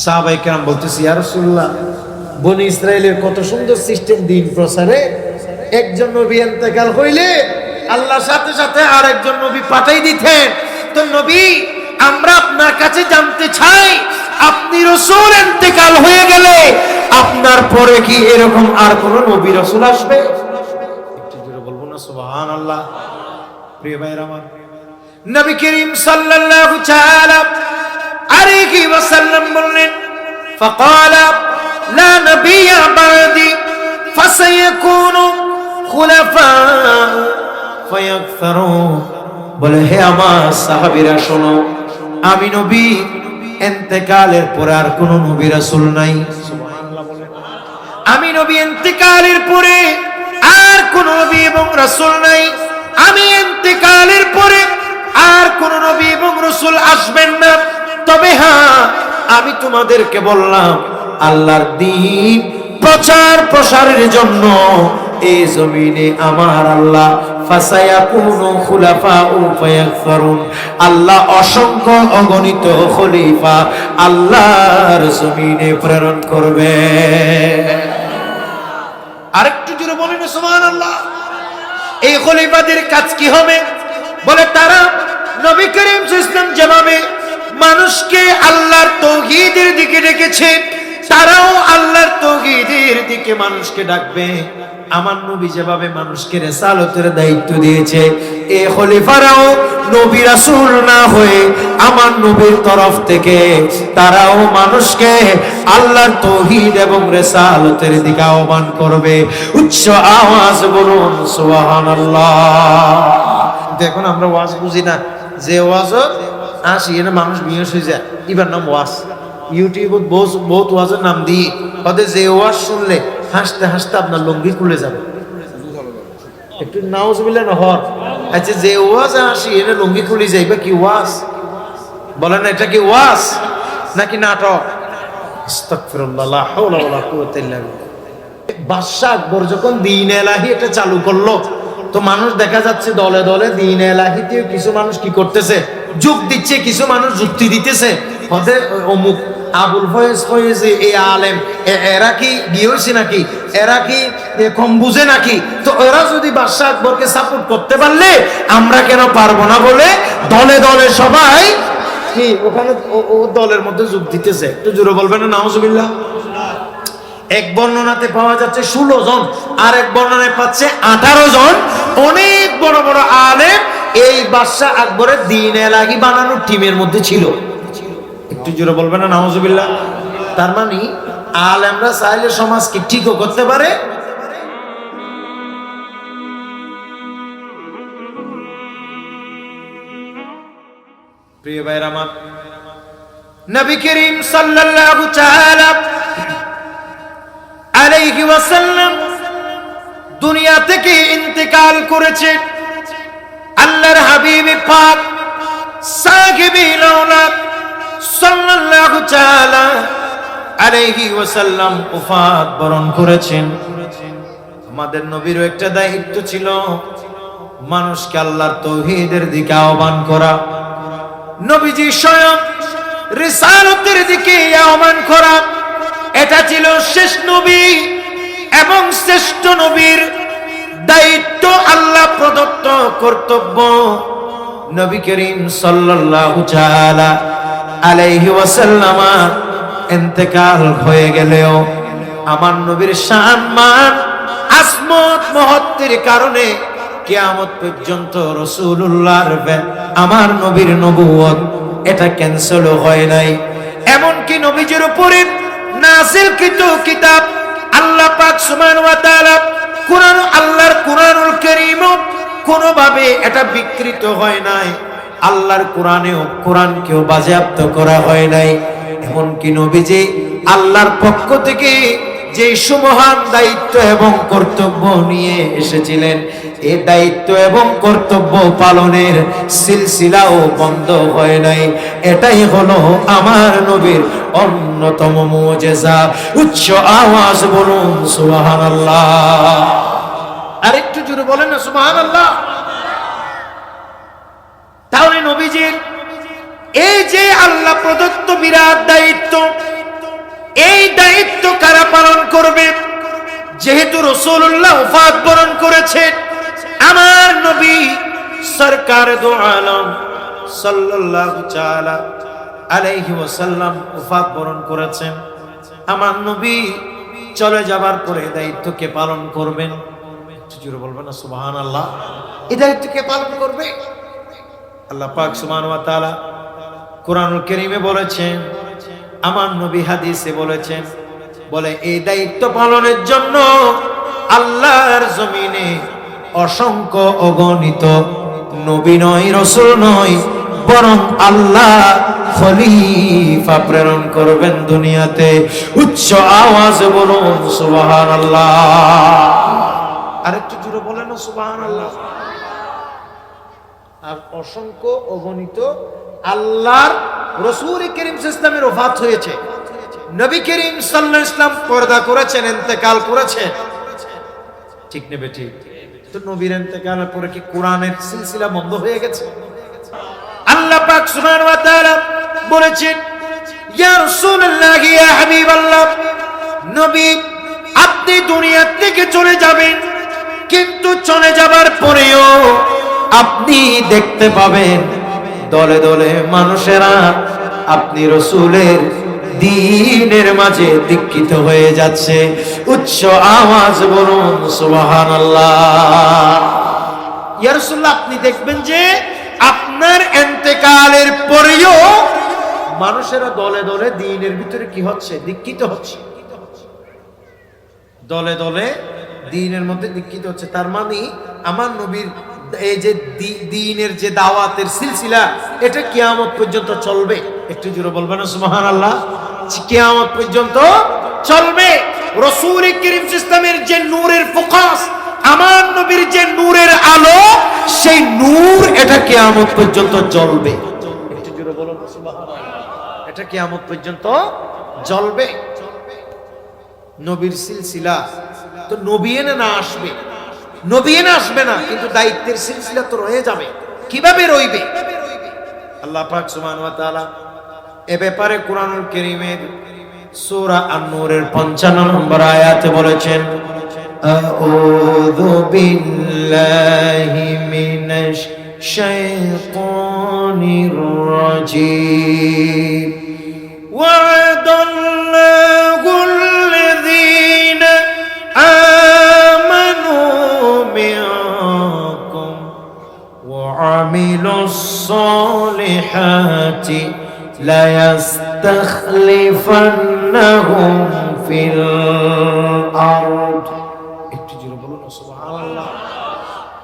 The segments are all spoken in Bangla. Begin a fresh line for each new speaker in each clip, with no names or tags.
সাহাবায়ে কেরাম বলতেছি, ইয়া রাসূলুল্লাহ, বনি ইসরাইলের কত সুন্দর সিস্টেম দিন প্রচারে, একজন নবী ইন্তেকাল হইলে আল্লাহ সাথে সাথে আরেকজন নবী পাঠাই দিতেন। তো নবী, আমরা আপনার কাছে জানতে চাই, আপনি রাসূল ইন্তেকাল হয়ে গেলে আপনার পরে কি এরকম আর কোন নবী রাসূল আসবে? একটু জোরে বলবো না সুবহানাল্লাহ? প্রিয় ভাইরা আমার, নবী করিম সাল্লাল্লাহু তাআলা আলাইহি ওয়াসাল্লাম বললেন, ফাকালা লা নাবিয়্যা বা'দি ফাসায়াকুনু খুলাফা ফায়াকথারুন। বলে, হে আমার সাহাবীরা শোনো, আমি নবী ইন্তেকালের পরে আর কোন নবী রাসূল নাই। সুবহানাল্লাহ বলেন। আমি নবী ইন্তেকালের পরে আর কোন নবী এবং রাসূল নাই। আমি ইন্তেকালের পরে আর কোন নবী এবং রাসূল আসবেন না। তবে হ্যাঁ, আমি তোমাদেরকে বললাম, আল্লাহর দ্বীন প্রচার প্রসারের জন্য এই জমিনে আমার আল্লাহ ফাসায়াকুনু খুলাফাউ ফায়াকফারুন, আল্লাহ অসংখ্য অগণিত খলিফা আল্লাহর জমিনে প্রেরণ করবে। আরেকটু জোরে বলেন সুবহানাল্লাহ। এই খলিফাদের কাজ কি হবে? বলে, তারা নবী করিম সাল্লাল্লাহু আলাইহি ওয়াসাল্লাম যেভাবে মানুষকে আল্লাহর তাওহীদের দিকে ডেকেছে, তারাও আল্লাহর তাওহীদের দিকে মানুষকে ডাকবে। আমার নবী যেভাবে মানুষকে রিসালাতের দায়িত্ব দিয়েছে, এই খলিফারাও নবী রাসূল না হয়ে আমার নবীর তরফ থেকে তারাও মানুষকে আল্লাহর তাওহীদ এবং রিসালাতের দিকে আহ্বান করবে। উচ্চ আওয়াজ বলুন সুবহানাল্লাহ। দেখুন, আমরা ওয়াজ বুঝি না, যে ওয়াজ আসি এনে মানুষ বিয়ে হয়ে যায়, এবার নাম ওয়াজ। ইউটিউবত বহুত ওয়াজের নাম দিয়ে ওদের যে ওয়াজ শুনলে হাসতে হাসতে আপনার লঙ্গি খুলে যাবে। একটু নাউজুবিল্লাহ না হর। আচ্ছা, যে ওয়াজ আসি এনে লঙ্গি খুলে যাইবে, কি ওয়াজ বলেন? এটা কি ওয়াজ নাকি নাটক? আস্তাগফিরুল্লাহ, লা হাওলা ওয়ালা কুওয়াতা ইল্লা বিল্লাহ। বাদশা আকবর যখন দ্বীন এলাহি এটা চালু করলো, তো মানুষ দেখা যাচ্ছে দলে দলে দ্বীন এলাহিতে কিছু মানুষ কি করতেছে, যোগ দিচ্ছে, কিছু মানুষ যুক্তি দিতেছে। ওদের অমুক আবুল ফয়েজ এই আলেম, এরা কি বিয়ে হয়েছে নাকি, এরা কি কম বুঝে নাকি? তো এরা যদি বাদশা আকবরকে সাপোর্ট করতে পারলে আমরা কেন পারবো না বলে দলে দলে সবাই কি ওখানে ও দলের মধ্যে যোগ দিতেছে। একটু জোরে বলবেন না নাউজুবিল্লাহ? এক বর্ণনাতে পাওয়া যাচ্ছে 16 জন, আর এক বর্ণনায় পাচ্ছে 18 জন। অনেক বড় বড় আলেম এই বাদশা আকবরের দ্বীন এলাহি বানানোর টিমের মধ্যে ছিল। একটু জোরে বলবেন না নাউজুবিল্লাহ? তার মানে আলেমরা চাইলে সমাজকে ঠিকও করতে পারে। প্রিয় ভাইরা আমার, নবী করিম সাল্লাল্লাহু তাআলা আলাইহি ওয়াসাল্লাম দুনিয়া থেকে ইন্তেকাল করেছে। আল্লাহর হাবিব পাক সাহিবে লাউলাদ সাল্লাল্লাহু তাআলা আলাইহি ওয়াসাল্লাম ওফাত বরণ করেছেন। আমাদের নবীরও একটা দায়িত্ব ছিল, মানুষকে আল্লাহর তাওহীদের দিকে আহ্বান করা, নবীজি স্বয়ং রিসালাতের দিকে আহ্বান করা। এটা ছিল শেষ নবী এবং শ্রেষ্ঠ নবীর দায়িত্ব, আল্লাহ প্রদত্ত কর্তব্য। নবী করিম সাল্লাল্লাহু তাআলা আলাইহি ওয়াসাল্লাম ইন্তেকাল হয়ে গেলেও আমার নবীর শান মান আসমত মহত্বের কারণে কিয়ামত পর্যন্ত রাসূলুল্লাহর আমার নবীর নবুয়ত এটা ক্যান্সেল হয় নাই। এমনকি নবীজির উপরে নাযিলকৃত কিতাব আল্লাহ পাক সুবহানাহু ওয়া তাআলা কুরআন, আল্লাহর কুরআনুল কারীম কোনোভাবে এটা বিকৃত হয় নাই। আল্লাহর কোরআনকেও বাজেয়াপ্ত করা হয় নাই। এমনকি নবীজি আল্লাহর পক্ষ থেকে যে সুমহান দায়িত্ব এবং কর্তব্য নিয়ে এসেছিলেন, এই দায়িত্ব এবং কর্তব্য পালনের সিলসিলাও বন্ধ হয় নাই। এটাই হলো আমার নবীর অন্যতম মুজিজা। উচ্চ আওয়াজ বলুন সুবহানাল্লাহ। আরেকটু জোরে বলেন না সুবহানাল্লাহ। তাহলে নবীজির এই যে আল্লাহ প্রদত্ত বিরাট দায়িত্ব, যেহেতু রাসূলুল্লাহ ওফাত বরণ করেছেন, আমার নবী সরকার দো আলম সাল্লাল্লাহু তাআলা আলাইহি ওয়াসাল্লাম ওফাত বরণ করেছেন, আমার নবী চলে যাবার পরে দায়িত্বকে পালন করবেন। জোরে বলবেন না সুবহানাল্লাহ। এই দায়িত্বকে পালন করবে আল্লাহ পাক সুবহানাহু ওয়া তাআলা কোরআনুল কারীমে বলেছেন, আমার নবী হাদিসে বলেছেন, বলে এই দায়িত্ব পালনের জন্য আল্লাহর জমিনে অসংখ্য অগণিত নবী নয়, রাসূল নয়, বরং আল্লাহ খলিফা প্রেরণ করবেন দুনিয়াতে। উচ্চ আওয়াজে বলুন সুবহানাল্লাহ। আরেকটু জোরে বলেন না সুবহানাল্লাহ। আর অসংখ্য অগণিত আল্লাহর রাসূল করিম সাল্লাল্লাহু আলাইহি ওয়াসাল্লামের ওফাত হয়েছে, নবী করিম সাল্লাল্লাহু আলাইহি ওয়াসাল্লাম পর্দা করেছেন, ইন্তেকাল করেছেন, ঠিক নেবে ঠিক। তো নবীর ইন্তেকালের পরে কি কোরআনের সিলসিলা বন্ধ হয়ে গেছে? আল্লাহ পাক সুবহানাহু ওয়া তাআলা বলেছেন, ইয়া রাসূলুল্লাহ ইয়া হাবিবাল্লাহ, নবী আপনি দুনিয়া থেকে চলে যাবেন, কিন্তু চলে যাবার পরেও আপনি দেখতে পাবেন দলে দলে মানুষেরা আপনি রাসূলের দ্বীনের মাঝে দীক্ষিত হয়ে যাচ্ছে। উচ্চ আওয়াজ বলুন সুবহানাল্লাহ। ইয়া রাসূলুল্লাহ, আপনি দেখবেন যে আপনার ইন্তেকালের পরেও মানুষেরা দলে দলে দ্বীনের ভিতরে কি হচ্ছে? দীক্ষিত হচ্ছে। দলে দলে দ্বীনের মধ্যে দীক্ষিত হচ্ছে। তার মানে আমার নবীর এই যে দ্বীনের যে দাওয়াতের সিলসিলা, এটা কিয়ামত পর্যন্ত চলবে। একটু জোরে বলবেন না সুবহানাল্লাহ। কিয়ামত পর্যন্ত চলবে। রাসূল করিম ইসলামের যে নূরের ফোকাস, আমার নবীর যে নূরের আলো, সেই নূর এটা কিয়ামত পর্যন্ত জ্বলবে। একটু জোরে বলুন সুবহানাল্লাহ। এটা কিয়ামত পর্যন্ত জ্বলবে। নবীর সিলসিলা তো নবী এনে না আসবে, নবী এনে আসবে না, কিন্তু দায়িত্বের সিলসিলা তো রয়ে যাবে। কিভাবে রইবে? আল্লাহ পাক সুবহানাহু ওয়া তাআলা এ ব্যাপারে কোরআনুল কারীমের সূরা আন-নূরের 55 নম্বর আয়াতে বলেছেন, আউযু বিল্লাহি মিনাশ শাইতানির রাজীম। ওয়া'দাল্লাহুল লাযীনা আমানু মিনকুম ওয়া আমিলুস সালিহাতি লা ইস্তাখলিফান্নাহুম ফিল আরদ। একটু জোরে বলুন সুবহানাল্লাহ।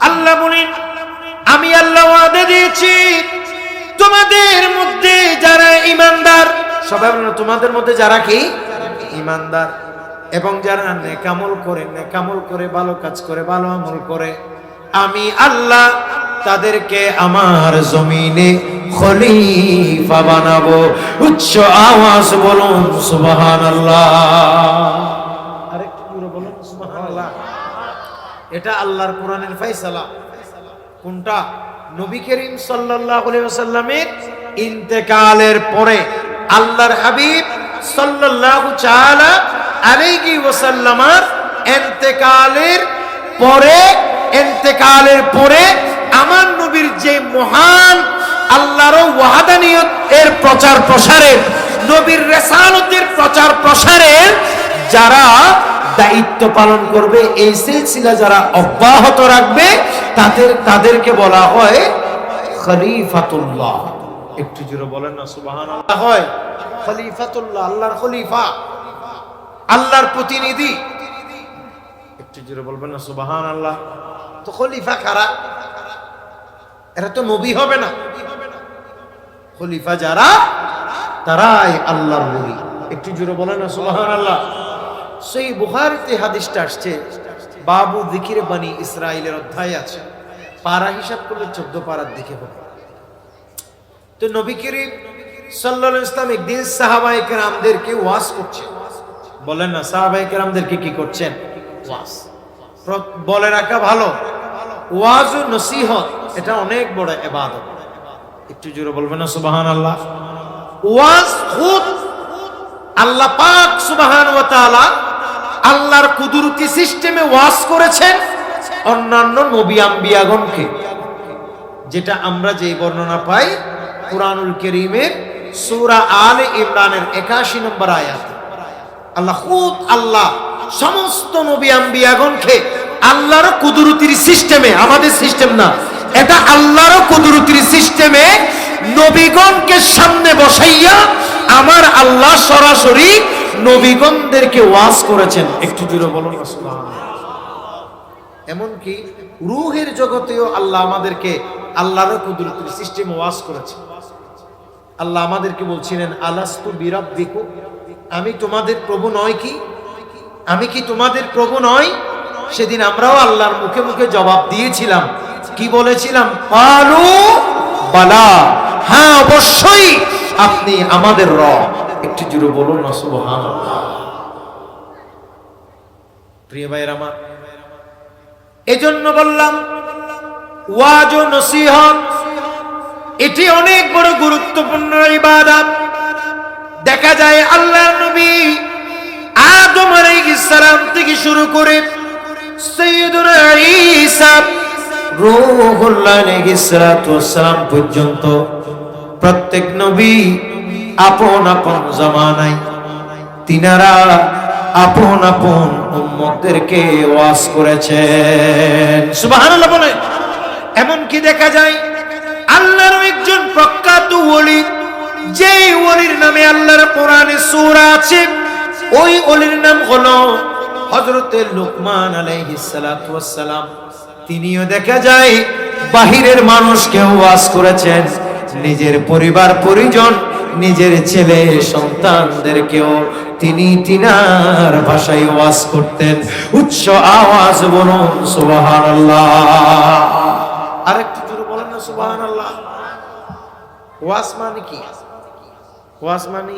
আল্লাহ বলেন, আমি আল্লাহ ওয়াদা দিয়েছি তোমাদের মধ্যে যারা ঈমানদার, সবাই বলেন তোমাদের মধ্যে যারা কি ঈমানদার এবং যারা নেকামল করে ভালো কাজ করে, ভালো আমল করে, আমি আল্লাহ তাদেরকে আমার জমিনে খলিফা বানাবো। উচ্চ আওয়াজ বলুন সুবহানাল্লাহ। আরেকটু জোরে বলুন সুবহানাল্লাহ। এটা আল্লাহর কোরআনের ফয়সালা। কোনটা? নবী করিম সাল্লাল্লাহু আলাইহি ওয়াসাল্লামের ইন্তেকালের পরে আল্লাহর হাবিব সাল্লাল্লাহু তাআলা আলাইহি ওয়াসাল্লামের ইন্তেকালের পরে আমার নবীর যে মহান আল্লাহর ওয়াহদানিয়ত এর প্রচার প্রসারের, নবীর রিসালাতের প্রচার প্রসারের যারা দায়িত্ব পালন করবে, এই সিলসিলা যারা অব্যাহত রাখবে, তাদেরকে বলা হয় খলিফাতুল্লাহ। একটু জোরে বলেন না সুবহানাল্লাহ। হয় খলিফাতুল্লাহ, আল্লাহর খলিফা, আল্লাহর প্রতিনিধি। একটু জোরে বলবেন না সুবহানাল্লাহ। তো খলিফা কারা? এরা তো নবী হবে না। খলিফা যারা, তারাই আল্লাহর ওলি। একটু জোরে বলেন না সুবহানাল্লাহ। সহিহ বুখারীতে হাদিসটা আসছে, বাবু যিকির বনি ইসরাইলের অধ্যায় আছে, পারা হিসাব করলে 14 পারার দিকে হবে। তো নবী করিম সাল্লাল্লাহু আলাইহি ওয়াসাল্লাম একদিন সাহাবায়ে কেরামদেরকে ওয়াজ করছেন। বলেন না, সাহাবায়ে কেরামদেরকে কি করছেন? ওয়াজ। বলে রাখা ভালো, ওয়াজ ও নসিহত এটা অনেক বড় ইবাদত। একটু জোরে বলবেন না সুবহানাল্লাহ। ওয়াজ খুদ আল্লাহ পাক সুবহানাহু ওয়া তাআলা আল্লাহর কুদরতি সিস্টেমে ওয়াজ করেছেন অন্যান্য নবী আম্বিয়াগণকে, যেটা আমরা যে বর্ণনা পাই কুরআনুল কারীমের সূরা আলে ইমরানের 81 নম্বর আয়াত। আল্লাহ সমস্ত নবী আম্বিয়াগণকে আল্লাহর কুদরতির সিস্টেমে, আমাদের সিস্টেম না, এটা আল্লাহর কুদরতির সিস্টেমে নবীগণকে সামনে বসাইয়া আমার আল্লাহ সরাসরি নবীগণদেরকে ওয়াজ করেছেন। একটু জোরে বলুন সুবহানাল্লাহ। এমনকি রূহের জগতেও আল্লাহ আমাদেরকে আল্লাহর কুদরতির সিস্টেমে ওয়াজ করেছেন। আল্লাহ আমাদেরকে বলছিলেন আলাস্তু বিরাব্বিকুম, আমি তোমাদের প্রভু নয় কি? আমি কি তোমাদের প্রভু নয়? সেদিন আমরাও আল্লাহর মুখে মুখে জবাব দিয়েছিলাম। কি বলেছিলাম? ক্বালু বালা, হ্যাঁ অবশ্যই আপনি আমাদের রব। একটু জোরে বলুন না সুবহানাল্লাহ। প্রিয় ভাইরা আমার, এজন্য বললাম ওয়াজ ও নসিহত এটি অনেক বড় গুরুত্বপূর্ণ ইবাদত। দেখা যায় আল্লাহর নবী আদম আলাইহিস সালাম থেকে শুরু করে সাইয়্যিদুনা ঈসা রূহুল্লাহ আলাইহিস সালাতু ওয়াস সালাম পর্যন্ত প্রত্যেক নবী আপন আপন জামানায় তিনারা আপন আপন উম্মতদেরকে ওয়াজ করেছেন। সুবহানাল্লাহ বলে। এমন কি দেখা যায় আল্লাহর একজন প্রখ্যাত ওলি, যেই ওলির নামে আল্লাহর কোরআনে সূরা আছে, ওই ওলির নাম হলো হযরত লুকমান আলাইহিস সালাতু ওয়াস সালাম। তিনিও দেখা যায় বাহিরের মানুষকে ওয়াজ করেছেন, নিজের পরিবার পরিজন, নিজের ছেলে সন্তানদেরকেও তিনি তিনার ভাষায় ওয়াজ করতেন। উচ্চ আওয়াজ বলুন সুবহানাল্লাহ। আরেকটু জোরে বলেন না সুবহানাল্লাহ। ওয়াজ মানে কি? ওয়াজ মানে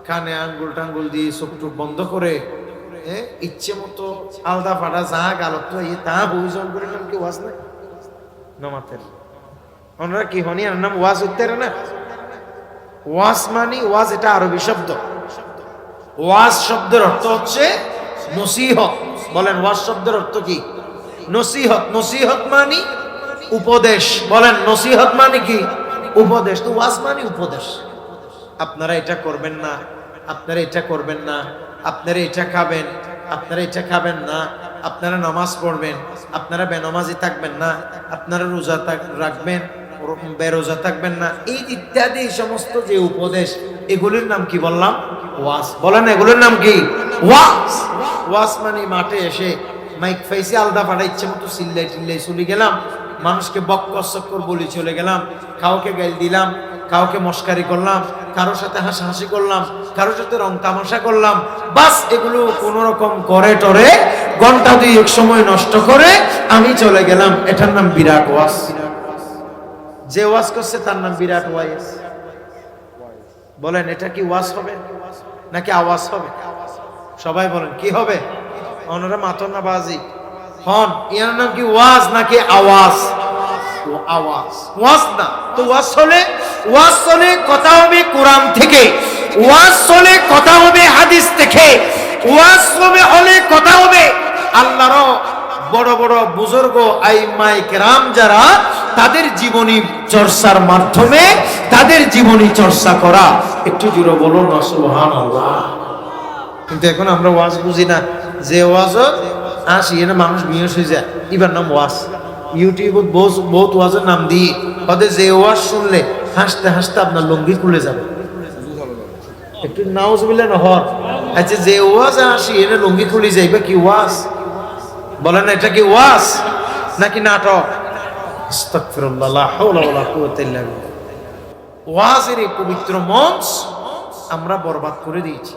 কানে আঙ্গুল টাঙ্গুল দিয়ে চোখ টুক বন্ধ করে ইচ্ছে মতো আলদা ফাটা যা গালত তা বুঝন করে নাম কি ওয়াজ না? নমাতের ওনারা কি হনি আর নাম ওয়াজ উত্তর না। ওয়াজ মানে, ওয়াজ এটা আরবি শব্দ। ওয়াজ শব্দের অর্থ হচ্ছে নসিহত। বলেন ওয়াজ শব্দের অর্থ কি? নসিহত। নসিহত মানে উপদেশ। বলেন নসিহত মানে কি? উপদেশ। তো ওয়াজ মানে উপদেশ। আপনারা এটা করবেন না, আপনারা এটা করবেন না, আপনারা এটা খাবেন, আপনারা এটা খাবেন না, আপনারা নামাজ পড়বেন, আপনারা বেনামাজি থাকবেন না, আপনারা রোজা রাখবেন, বেরোজা থাকবেন না, এই ইত্যাদি সমস্ত যে উপদেশ, এগুলির নাম কি বললাম? ওয়াজ। বলেন এগুলির নাম কি? ওয়াজ। ওয়াজ মানে মাঠে এসে মাইক ফাইসে আলাদা ফাটা ইচ্ছে মতো চিল্লাই টিল্লাই চলে গেলাম, মানুষকে বক্কর চক্কর বলি চলে গেলাম, কাউকে গাইল দিলাম, কাউকে মস্কারি করলাম, কারোর সাথে হাসাহাসি করলাম, কারোর সাথে রং তামাশা করলাম, বাস এগুলো কোন রকম করে টরে ঘন্টা দুই এক সময় নষ্ট করে আমি চলে গেলাম। এটার নাম বিরাট ওয়াজ। যে ওয়াজ করছে তার নাম বিরাট ওয়াজ। বলেন এটা কি ওয়াজ হবে নাকি আওয়াজ হবে? সবাই বলেন কি হবে? ওনারা মাতন না বাজি হন, এর নাম কি ওয়াজ নাকি আওয়াজ? আওয়াজ। ওয়াজ না তো ওয়াজ হলে, ওয়াজ হলে কথা হবে কোরআন থেকে, ওয়াজ হলে কথা হবে হাদিস থেকে, ওয়াজ হলে কথা হবে আল্লাহর বড় বড় বুজুর্গ আইম্মায়ে কেরাম যারা, তাদের জীবনী চর্চার মাধ্যমে তাদের জীবনী চর্চা করা। একটু জোরে বলুন না সুবহানাল্লাহ। কিন্তু এখন আমরা ওয়াজ বুঝি না। যে ওয়াজ আসি এনে মানুষ বিয়ে হয়ে যায়, এবার নাম ওয়াজ। ইউটিউবত বহুত ওয়াজের নাম দিয়ে ওদের যে ওয়াজ শুনলে হাসতে হাসতে আপনার লঙ্গি খুলে যাবে। একটু নাউজুবিল্লাহ না হন। আচ্ছা যে ওয়াজ আসি এনে লঙ্গি খুলে যাইবে কি ওয়াজ? বলেন এটা কি ওয়াজ নাকি নাটক? আস্তাগফিরুল্লাহ, লা হাওলা ওয়ালা কুওয়াতা ইল্লা বিল্লাহ। ওয়াজের এই পবিত্র মঞ্চ আমরা বরবাদ করে দিয়েছি।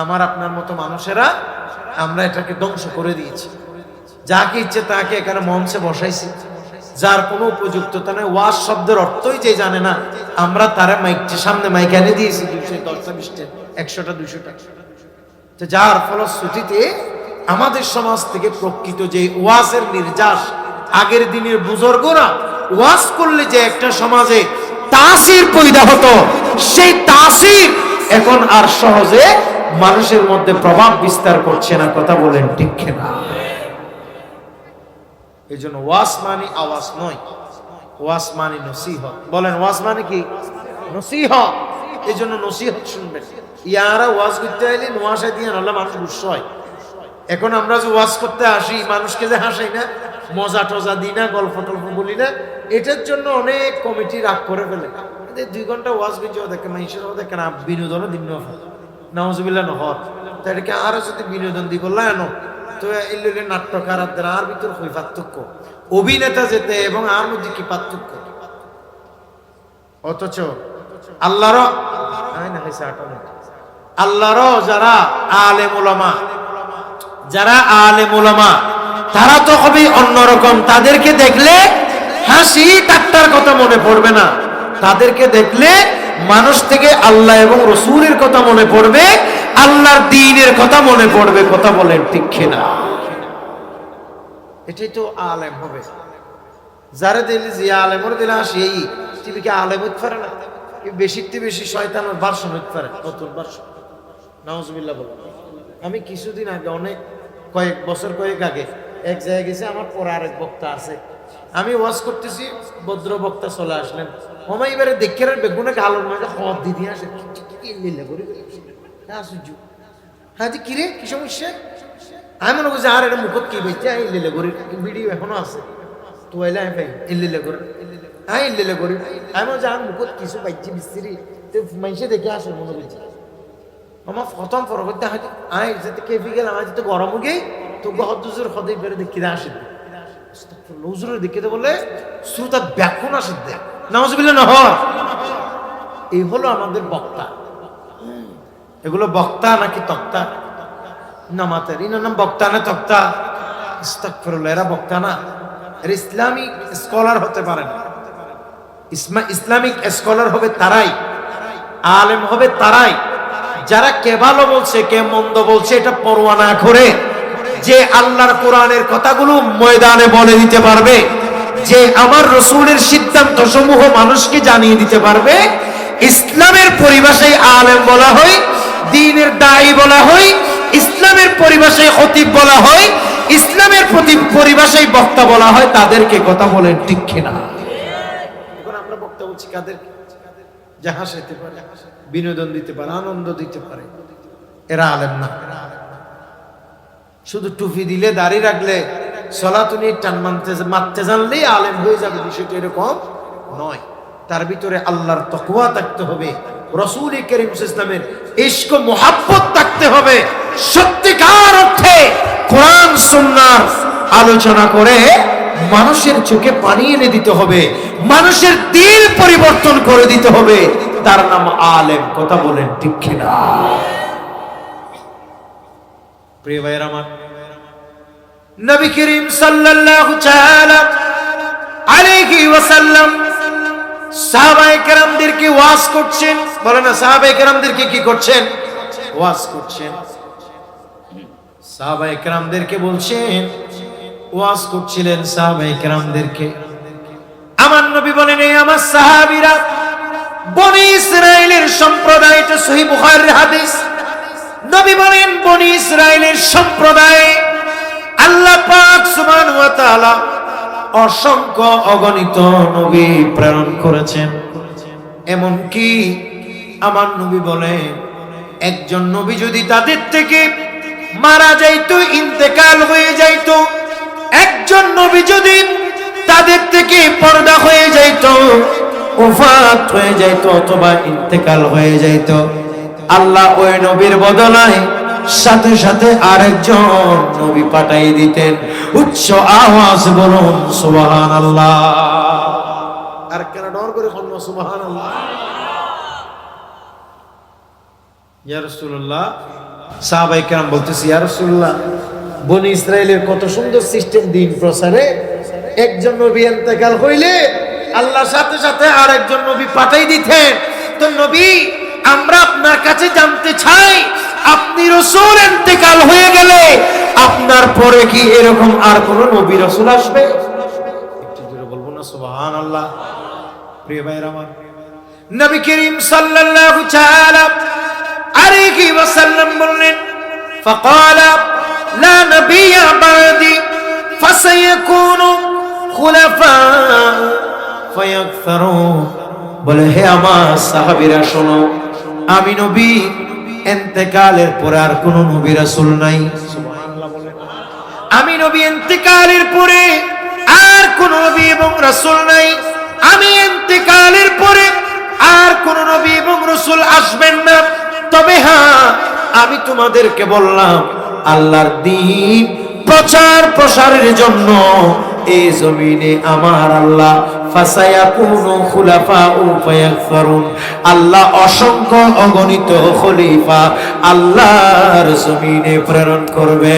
আমার আপনার মতো মানুষেরা আমরা এটাকে ধ্বংস করে দিয়েছি। যাকে ইচ্ছে তাকে এখানে মঞ্চে বসাইছি, যার কোনো উপযুক্ততা নেই। ওয়াজ শব্দের অর্থই যে জানে না, আমরা তারা মাইকটি সামনে মাইক এনে দিয়েছি 210টা 20টা 100টা 200টা। তো যার ফলশ্রুতিতে আমাদের সমাজ থেকে প্রকৃত যে ওয়াজের নির্যাস, আগের দিনের বুজুর্গরা ওয়াজ করলে যে একটা সমাজে তাসির পয়দা হতো, সেই তাসির এখন আর সহজে মানুষের মধ্যে প্রভাব বিস্তার করছে না। কথা বলেন ঠিক কিনা? এই জন্য ওয়াজ মানে আওয়াজ নয়, ওয়াজ মানে নসিহত। বলেন ওয়াজ মানে কি? নসিহত। এই জন্য নসিহত শুনবেন। ইয়ারা ওয়াজ করতে আইলে নোয়াশা দিয়ে নাহলে মানুষ গুস্ব হয়। এখন আমরা যে ওয়াজ করতে আসি, মানুষকে যে হাসাই না, মজা টজা দিই না, গল্প টল্প বলি না, এটার জন্য অনেক কমিটি রাগ করে ফেলে। 2 ঘন্টা ওয়াজ করছে দেখে মানুষের দেখে না, বিনোদনও দিন নাউজুবিল্লাহ নহর। তাই এটাকে আরো যদি বিনোদন দি করলা এনো তো এলে নাট্যকার আর ভিতর হই পার্থক্য, অভিনেতা যেতে এবং আর মধ্যে কি পার্থক্য। অথচ আল্লাহর যারা আলেম ওলামা, যারা আলেম ওলামা তারা তো হবে অন্যরকম। তাদেরকে দেখলে হাসি ঠাট্টার কথা মনে পড়বে না, তাদেরকে দেখলে মানুষ থেকে আল্লাহ এবং রসুলের কথা মনে পড়বে, আল্লাহর দ্বীনের কথা মনে পড়বে। কথা বলেন ঠিক কিনা? এটাই তো আলেম হবে। যারা দিলে যে আলেমর দিলে সেই টিভিকে আলেম হইতে পারে না, বেশিতে বেশি শয়তানের ভার্সন হইতে পারে, নতুন ভার্সন। নাউজুবিল্লাহ বলুন। আমি কিছুদিন আগে, অনেক বছর কয়েক আগে এক জায়গায় গেছি, আমার পরে আরেক বক্তা আছে, আমি ওয়াজ করতেছি, ভদ্র বক্তা চলে আসলেন। আমার এবারে দেখে বেগুনে আলোর মাঝে হদ দিদি আসে, হ্যাঁ জি কিরে কি সমস্যা? আমি মনে করছি আর এটা মুখত কি বলছে, ইল্লিলে করি, ভিডিও এখনো আছে তো এলে আমি ভাই ইল্লিলে করি, হ্যাঁ ইল্লিলে করি। আমি মনে আর মুখত কিছু পাইছি বিস্তিরি মানুষে দেখে আসে মনে করছি। আমার প্রথম পরবর্তী হয়তো আই যাতে কেফি গেলাম, আমার যেতে গরম গিয়ে তো গহদুজুর হদে বেড়ে দেখি আসে, হুজুরের দিকে বলে শ্রোতা ব্যাকুন আসে দেয়। নাউজুবিল্লাহ নহর। এই হলো আমাদের বক্তা। এগুলো বক্তা নাকি তক্তা? নামাতের ইনার নাম বক্তা না তক্তা? আস্তাগফিরুল্লাহ, এরা বক্তা না, এরা ইসলামিক স্কলার হতে পারে না। ইসলামিক স্কলার হবে তারাই, আলেম হবে তারাই যারা কে ভালো বলছে কে মন্দ বলছে এটা পরোয়া না করে, যে আল্লাহর কোরআনের কথাগুলো ময়দানে বলে দিতে পারবে, যে আমার রসুলের সিদ্ধান্ত সমূহ মানুষকে জানিয়ে দিতে পারবে। ইসলামের পরিভাষায় আলেম বলা হয়, দ্বীনের দায়ী বলা হয়, ইসলামের পরিভাষায় খতিব বলা হয়, ইসলামের পরিভাষায় বক্তা বলা হয়। তাদেরকে কথা বলেন ঠিক কিনা? এখন আমরা বক্তা বলছি কাদের? যাহা হাসাইতে পারে, বিনোদন দিতে পারে, আনন্দ দিতে পারে, এরা আলেম না। শুধু টুপি দিলে, দাড়ি রাখলে, সলাতুনি টান মারতে জানলেই আলেম হয়ে যাবে, বিষয়টা এরকম নয়। তার ভিতরে আল্লাহর তাকওয়া থাকতে হবে, রাসূল করিম সাল্লাল্লাহু আলাইহি ওয়াসাল্লামের ইশক ও মুহাব্বত থাকতে হবে। সত্যিকার অর্থে কোরআন সুন্নাহর আলোচনা করে মানুষের চোখে পানি এনে দিতে হবে, মানুষের দিল পরিবর্তন করে দিতে হবে। তার নাম আলেম। কথা বলেন ঠিক কিনা? প্রিয় ভাইরা আমার, নবী করিম সাল্লাল্লাহু তাআলা আলাইহি ওয়াসাল্লাম সাহাবায়ে কেরামদেরকে ওয়াজ করছেন। বলেন না, সাহাবায়ে কেরামদেরকে কি করছেন? ওয়াজ করছেন। সাহাবায়ে কেরামদেরকে বলছেন, ওয়াজ করছিলেন সাহাবায়ে কেরামদেরকে। আমার নবী বলেন, এই আমার সাহাবীরা বনি ইসরাইলের সম্প্রদায়। এটা সহিহ বুখারীর হাদিস। নবী বলেন, বনি ইসরাইলের সম্প্রদায় আল্লাহ পাক সুবহানাহু ওয়া তাআলা অসংখ্য অগণিত নবী প্রেরণ করেছেন। এমন কি আমার নবী বলেন, একজন নবী যদি তাদের থেকে মারা যাইতো, ইন্তেকাল হয়ে যাইতো, একজন নবী যদি তাদের থেকে পর্দা হয়ে যাইতো, ওফাত হয়ে যাইতো অথবা ইন্তেকাল হয়ে যাইতো, আল্লাহ ওই নবীর বদলায় সাথে সাথে আরেকজন নবী পাঠাই দিতেন। উচ্চ আওয়াজ বলুন সুবহানাল্লাহ। আর কেন ডর করে বলুন সুবহানাল্লাহ? ইয়া রাসূলুল্লাহ, সাহাবায়ে কেরাম বলতেছি, ইয়া রাসূলুল্লাহ, বনি ইসরাইলের কত সুন্দর সিস্টেম দিন প্রচারে। একজন নবী ইন্তেকাল হইলে আল্লাহ সাথে সাথে আরেকজন নবী পাঠাই দিতেন। তো নবী, আমরা আপনার কাছে জানতে চাই, আপনি রাসূল ইন্তেকাল হয়ে গেলে আপনার পরে কি এরকম আর কোন নবী রাসূল আসবে? একটু জোরে বলবো না সুবহানাল্লাহ? প্রিয় ভাইরা আমার, নবী করিম সাল্লাল্লাহু তাআলা আলাইহি ওয়াসাল্লাম বললেন ফাকালা লা নাবিয়্যা বা'দি ফাসায়াকুনু খুলাফা ফায়াকথারুন। বলে হে আমার সাহাবীরা শোনো, আমি নবী ইন্তেকালের পরে আর কোন নবী রাসূল নাই। সুবহানাল্লাহ বলেন। আমি নবী ইন্তেকালের পরে আর কোন নবী এবং রাসূল নাই। আমি ইন্তেকালের পরে আর কোন নবী এবং রাসূল আসবেন না। তবে হ্যাঁ, আমি তোমাদেরকে বললাম আল্লাহর দ্বীন প্রচার প্রসারের জন্য এই জমিনে আমার আল্লাহ ফাসায়াকুনু খুলাফাউ ফায়াকফারুন, আল্লাহ অসংখ্য অগণিত খলিফা আল্লাহর জমিনে প্রেরণ করবে।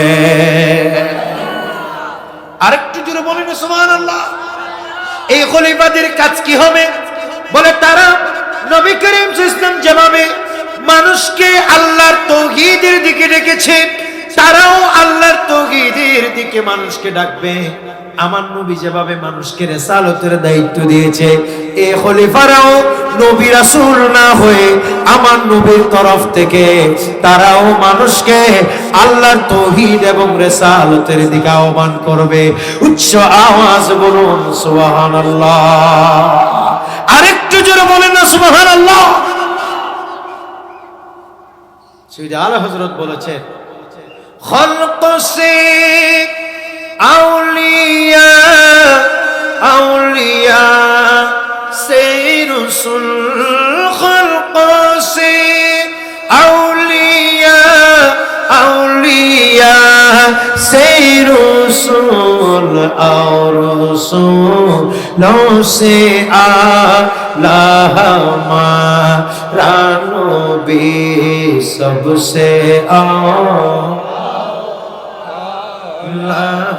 আরেকটু জোরে বলেন সুবহানাল্লাহ। এই খলিফাদের কাজ কি হবে? বলে তারা নবী করিম সাল্লাল্লাহু আলাইহি ওয়াসাল্লাম যেভাবে মানুষকে আল্লাহর তাওহীদের দিকে ডেকেছে, তারাও আল্লাহর তাওহীদের দিকে মানুষকে ডাকবে। আমার নবী যেভাবে মানুষকে রিসালাতের দায়িত্ব দিয়েছে, এই খলিফারাও নবী রাসূল না হয়ে আমার নবীর তরফ থেকে তারাও মানুষকে আল্লাহর তাওহীদ এবং রিসালাতের দিকে আহ্বান করবে। উচ্চ আওয়াজ বলুন সুবহানাল্লাহ। আরেকটু জোরে বলেন না সুবহানাল্লাহ। সাইয়্যিদ আলা হযরত বলেছেন খলক সে আউলিয়া আউলিয়া সে রসুল, খলক সে আউলিয়া আউলিয়া সে রসুল और रसूलों से आला हमारा नबी सबसे आला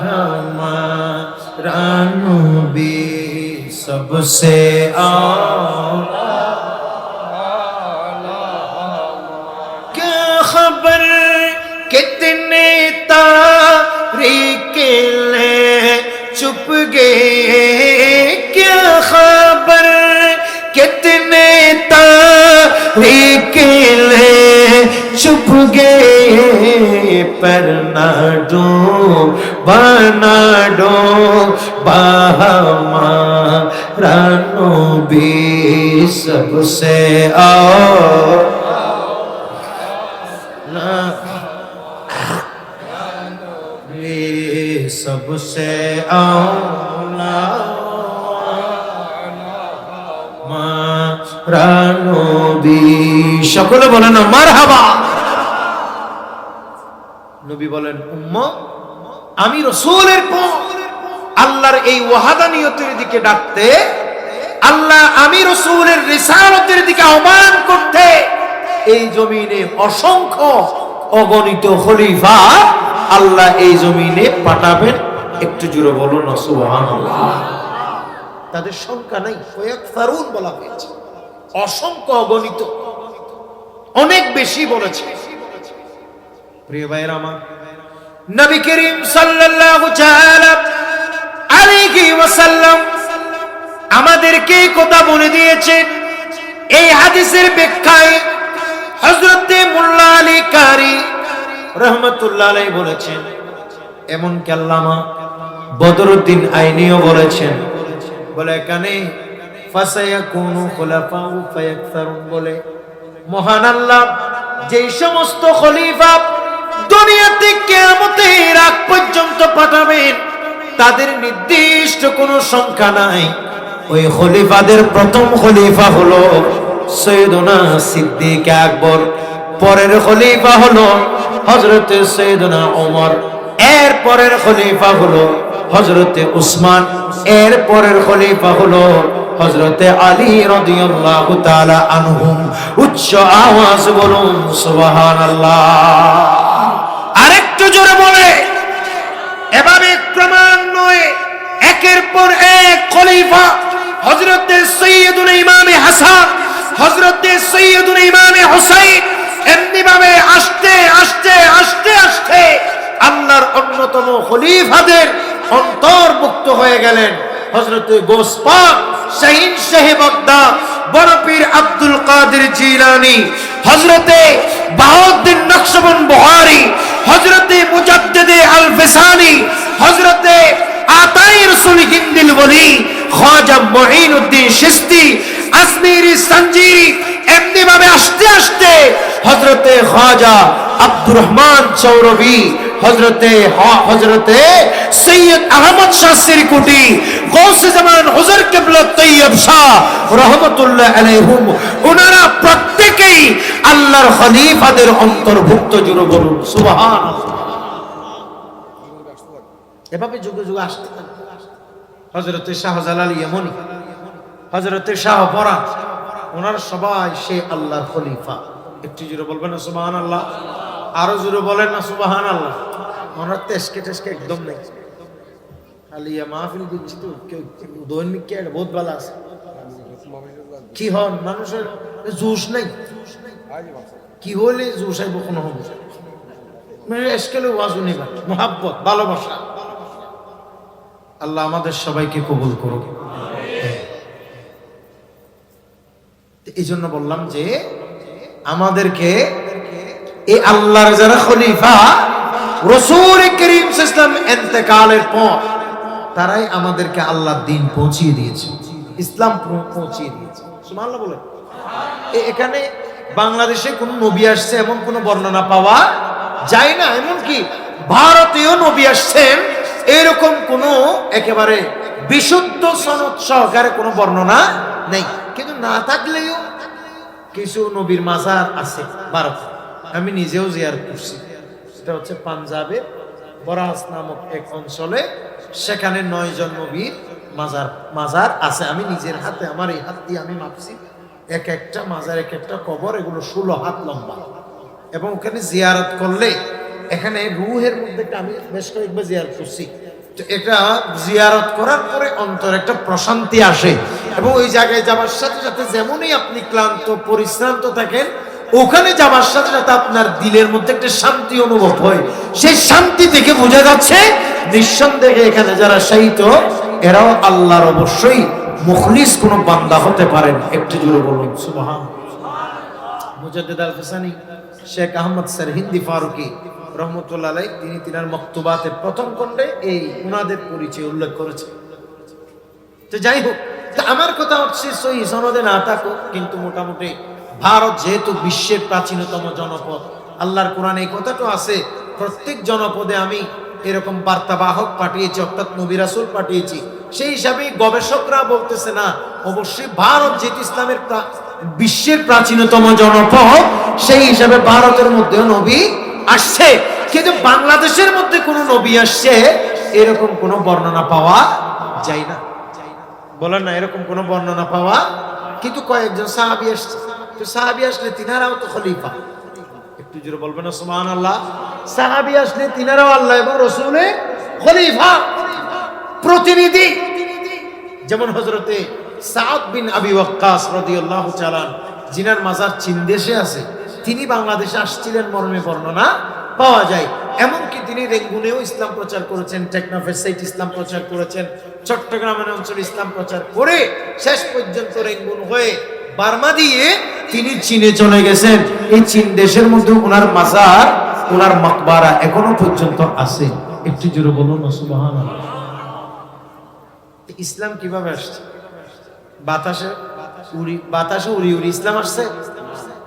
हमारा नबी सबसे आला। क्या खबर कितने तारीख ले चुप गए, क्या खबर कितने तारीख ले चुप गए, पर ना डो हमारा नबी सबसे सबसे आला मारा नबी। সকলে বলেন না মারহাবা। নবী বলেন উম্মত, আমি রাসূলের পর আল্লাহর এই ওয়াহাদানিয়তের দিকে ডাকতে, আল্লাহ আমি রাসূলের রিসালাতের দিকে আহ্বান করতে এই জমিনে অসংখ্য অগণিত খলিফা আল্লাহ এই জমিনে পাঠাবেন। একটু জোরে বলুন না সুবহানাল্লাহ। তাদের সংখ্যা নাই, ফায়াকফারুন বলা হয়েছে, অসংখ্য অগণিত, অনেক বেশি বলেছে। প্রিয় ভাইরা আমার, নবী করিম সাল্লাল্লাহু তাআলা আলাইহি ওয়াসাল্লাম আমাদেরকে কথা বলে দিয়েছেন। এই হাদিসের ব্যাখ্যায় হযরত মোল্লা আলী কারি রহমাতুল্লাহ আলাইহি বলেছেন, এমন আল্লামা বদরুদ্দিন আইনিও বলেছেন, বলে এখানে ফাসায়াকুনু খুলাফাউ ফায়াকথারুন বলে মহান আল্লাহ যেই সমস্ত খলিফা দুনিয়াতে কিয়ামতের আগ পর্যন্ত পাঠাবেন, তাদের নির্দিষ্ট কোনো সংখ্যা নাই। ওই খলিফাদের প্রথম খলিফা হলো সৈয়দনা সিদ্দিক আকবর, পরের খলিফা হলো হযরতে সৈয়দনা ওমর, এর পরের খলিফা হলো হযরতে উসমান, এর পরের খলিফা হলো হযরতে আলী রাদিয়াল্লাহু তাআলা আনহুম। উচ্চ আওয়াজ বলুন সুবহানাল্লাহ। আরেকটু জোরে বলে, এভাবে ক্রমান্বয়ে একের পর এক খলিফা হযরতে সৈয়দুনা ইমামে হাসান, হযরতে সৈয়দুনা ইমামে হুসাইন, এমনি ভাবে আস্তে আস্তে আস্তে আস্তে আল্লাহর অন্যতম খলিফাদের অন্তর্ভুক্ত হয়ে গেলেন। হযরতে গোস পাক শাহীন শাহে বাগদাদ বড় পীর আব্দুল কাদের জিলানী, হযরতে বাহাউদ্দিন নকশবন্দ বুখারী, হযরতে মুজাদ্দিদে আল ফিসানি, হযরতে আতাই রাসূল হিন্দিল ওলি খাজা মুঈনুদ্দিন চিশতি, আজমিরি সঞ্জিরি, এমনি ভাবে আস্তে আস্তে হযরতে খাজা আব্দুর রহমান চৌরবি, হযরতে সৈয়দ আহমদ শাহ সিরকুটি, গৌসে জামান হুজুর কিবলা তৈয়ব শাহ রাহমাতুল্লাহ আলাইহিম, ওনারা প্রত্যেকেই আল্লাহর খলিফাদের অন্তর্ভুক্ত। জুড়ে বলুন সুবহানাল্লাহ। এভাবে যুগে যুগে আসতে থাকবে। হযরতে শাহজালাল ইয়ামানি, হযরতে শাহ পরাণ, ওনারা সবাই সে আল্লাহর খলিফা। একটু জুড়ে বলবেন না সুবহানাল্লাহ? আরো জুড়ে বলেন না সুবহানাল্লাহ? ওনার তেজকে একদম নেই, খালি মাহফিল দিচ্ছি তো কেউ দৈনিক কে বহুত ভালো আছে। কি হন মানুষের জোশ নেই, কি হলে জোশ আইব কোনো হবে এসকেলে ওয়াজু নিবা মোহাব্বত ভালোবাসা। আল্লাহ আমাদের সবাইকে কবুল করুক। এই জন্য বললাম যে আমাদেরকে এই আল্লাহর যারা খলিফা, রাসূল করিম সাল্লাল্লাহু আলাইহি ওয়াসাল্লাম ইন্তেকালের পর তারাই আমাদেরকে আল্লাহর দ্বীন পৌঁছিয়ে দিয়েছে, ইসলাম পৌঁছিয়ে দিয়েছে। সুবহানাল্লাহ বলেন। এখানে বাংলাদেশে কোন নবী আসছে এমন কোন বর্ণনা পাওয়া যায় না, এমনকি ভারতীয় নবী আসছেন এরকম কোন একেবারে বিশুদ্ধ সনদ সহকারে কোনো বর্ণনা নেই। কিন্তু না থাকলেও কিছু নবীর মাজার আছে ভারতে, আমি নিজেও জিয়ারত করছি। সেটা হচ্ছে পাঞ্জাবের বরাস নামক এক অঞ্চলে, সেখানে 9 জন নবীর মাজার আছে। আমি নিজের হাতে, আমার এই হাত দিয়ে আমি মাপছি, এক একটা মাজার, এক একটা কবর, এগুলো 16 হাত লম্বা। এবং ওখানে জিয়ারত করলে এখানে রুহের মধ্যে আমি বেশ কয়েকবার জিয়ারত করছি, তো এটা জিয়ারত করার পরে অন্তর একটা প্রশান্তি আসে। এবং ওই জায়গায় যাবার সাথে সাথে যেমনই আপনি ক্লান্ত পরিশ্রান্ত থাকেন, ওখানে যাবার সাথে সাথে আপনার দিলের মধ্যে একটা শান্তি অনুভব হয়। সেই শান্তি থেকে বোঝা যাচ্ছে নিঃসন্দেহে এখানে যারা শায়িত এরাও আল্লাহর অবশ্যই মুখলিস কোন বান্দা হতে পারেন। একটু জোরে বলুন সুবহানাল্লাহ। মুজাদ্দিদ আল ফিসানি শেখ আহমদ সরহিন্দি ফারুকি রহমতুল্লাহ আলাইহি, তিনি তিনার মক্তুবাতের প্রথম খণ্ডে এই উনাদের পরিচয় উল্লেখ করেছেন। তো যাই হোক, আমার কথা হচ্ছে সহি সনদে না থাকুক, কিন্তু মোটামুটি ভারত যেহেতু বিশ্বের প্রাচীনতম জনপদ, আল্লাহর কোরআনে এই কথাটা আছে, প্রত্যেক জনপদে আমি এরকম বার্তাবাহক পাঠিয়েছি, অর্থাৎ নবী রাসূল পাঠিয়েছি। সেই হিসাবে গবেষকরা বলতেছে না, অবশ্যই ভারত যেহেতু ইসলামের বিশ্বের প্রাচীনতম জনপদ, সেই হিসাবে ভারতের মধ্যেও নবী আসছে। কিন্তু বাংলাদেশের মধ্যে কোন নবী আসছে এরকম কোন বর্ণনা পাওয়া যায় না। বলেন না, এরকম কোন বর্ণনা পাওয়া, কিন্তু কয়েকজন সাহাবী আসছে। তো সাহাবী আসলে তিনারাও তো খলিফা। একটু জোরে বলবেন না সুবহানাল্লাহ? সাহাবী আসলে তিনারাও আল্লাহ এবং রাসূলের খলিফা, প্রতিনিধি। যেমন হযরতে সাদ বিন আবি ওয়াক্কাস রাদিয়াল্লাহু তাআলা, জিনার মাজার চীন দেশে আছে, তিনি বাংলাদেশে আসছিলেন মর্মে বর্ণনা পাওয়া যায়। এমনকি তিনি রেঙ্গুনেও ইসলাম প্রচার করেছেন, টেকনাফের সাইট ইসলাম প্রচার করেছেন, চট্টগ্রামের অঞ্চলে ইসলাম প্রচার করে শেষ পর্যন্ত রেঙ্গুন হয়ে বার্মা দিয়ে তিনি চীনে চলে গেছেন। এই চীন দেশের মধ্যে ওনার মাজার, ওনার মাকবারা এখনো পর্যন্ত আছে। একটু জোরে বলুন না সুবহানাল্লাহ। ইসলাম কিভাবে আসছে? বাতাসে উড়ি উড়ি ইসলাম আসছে।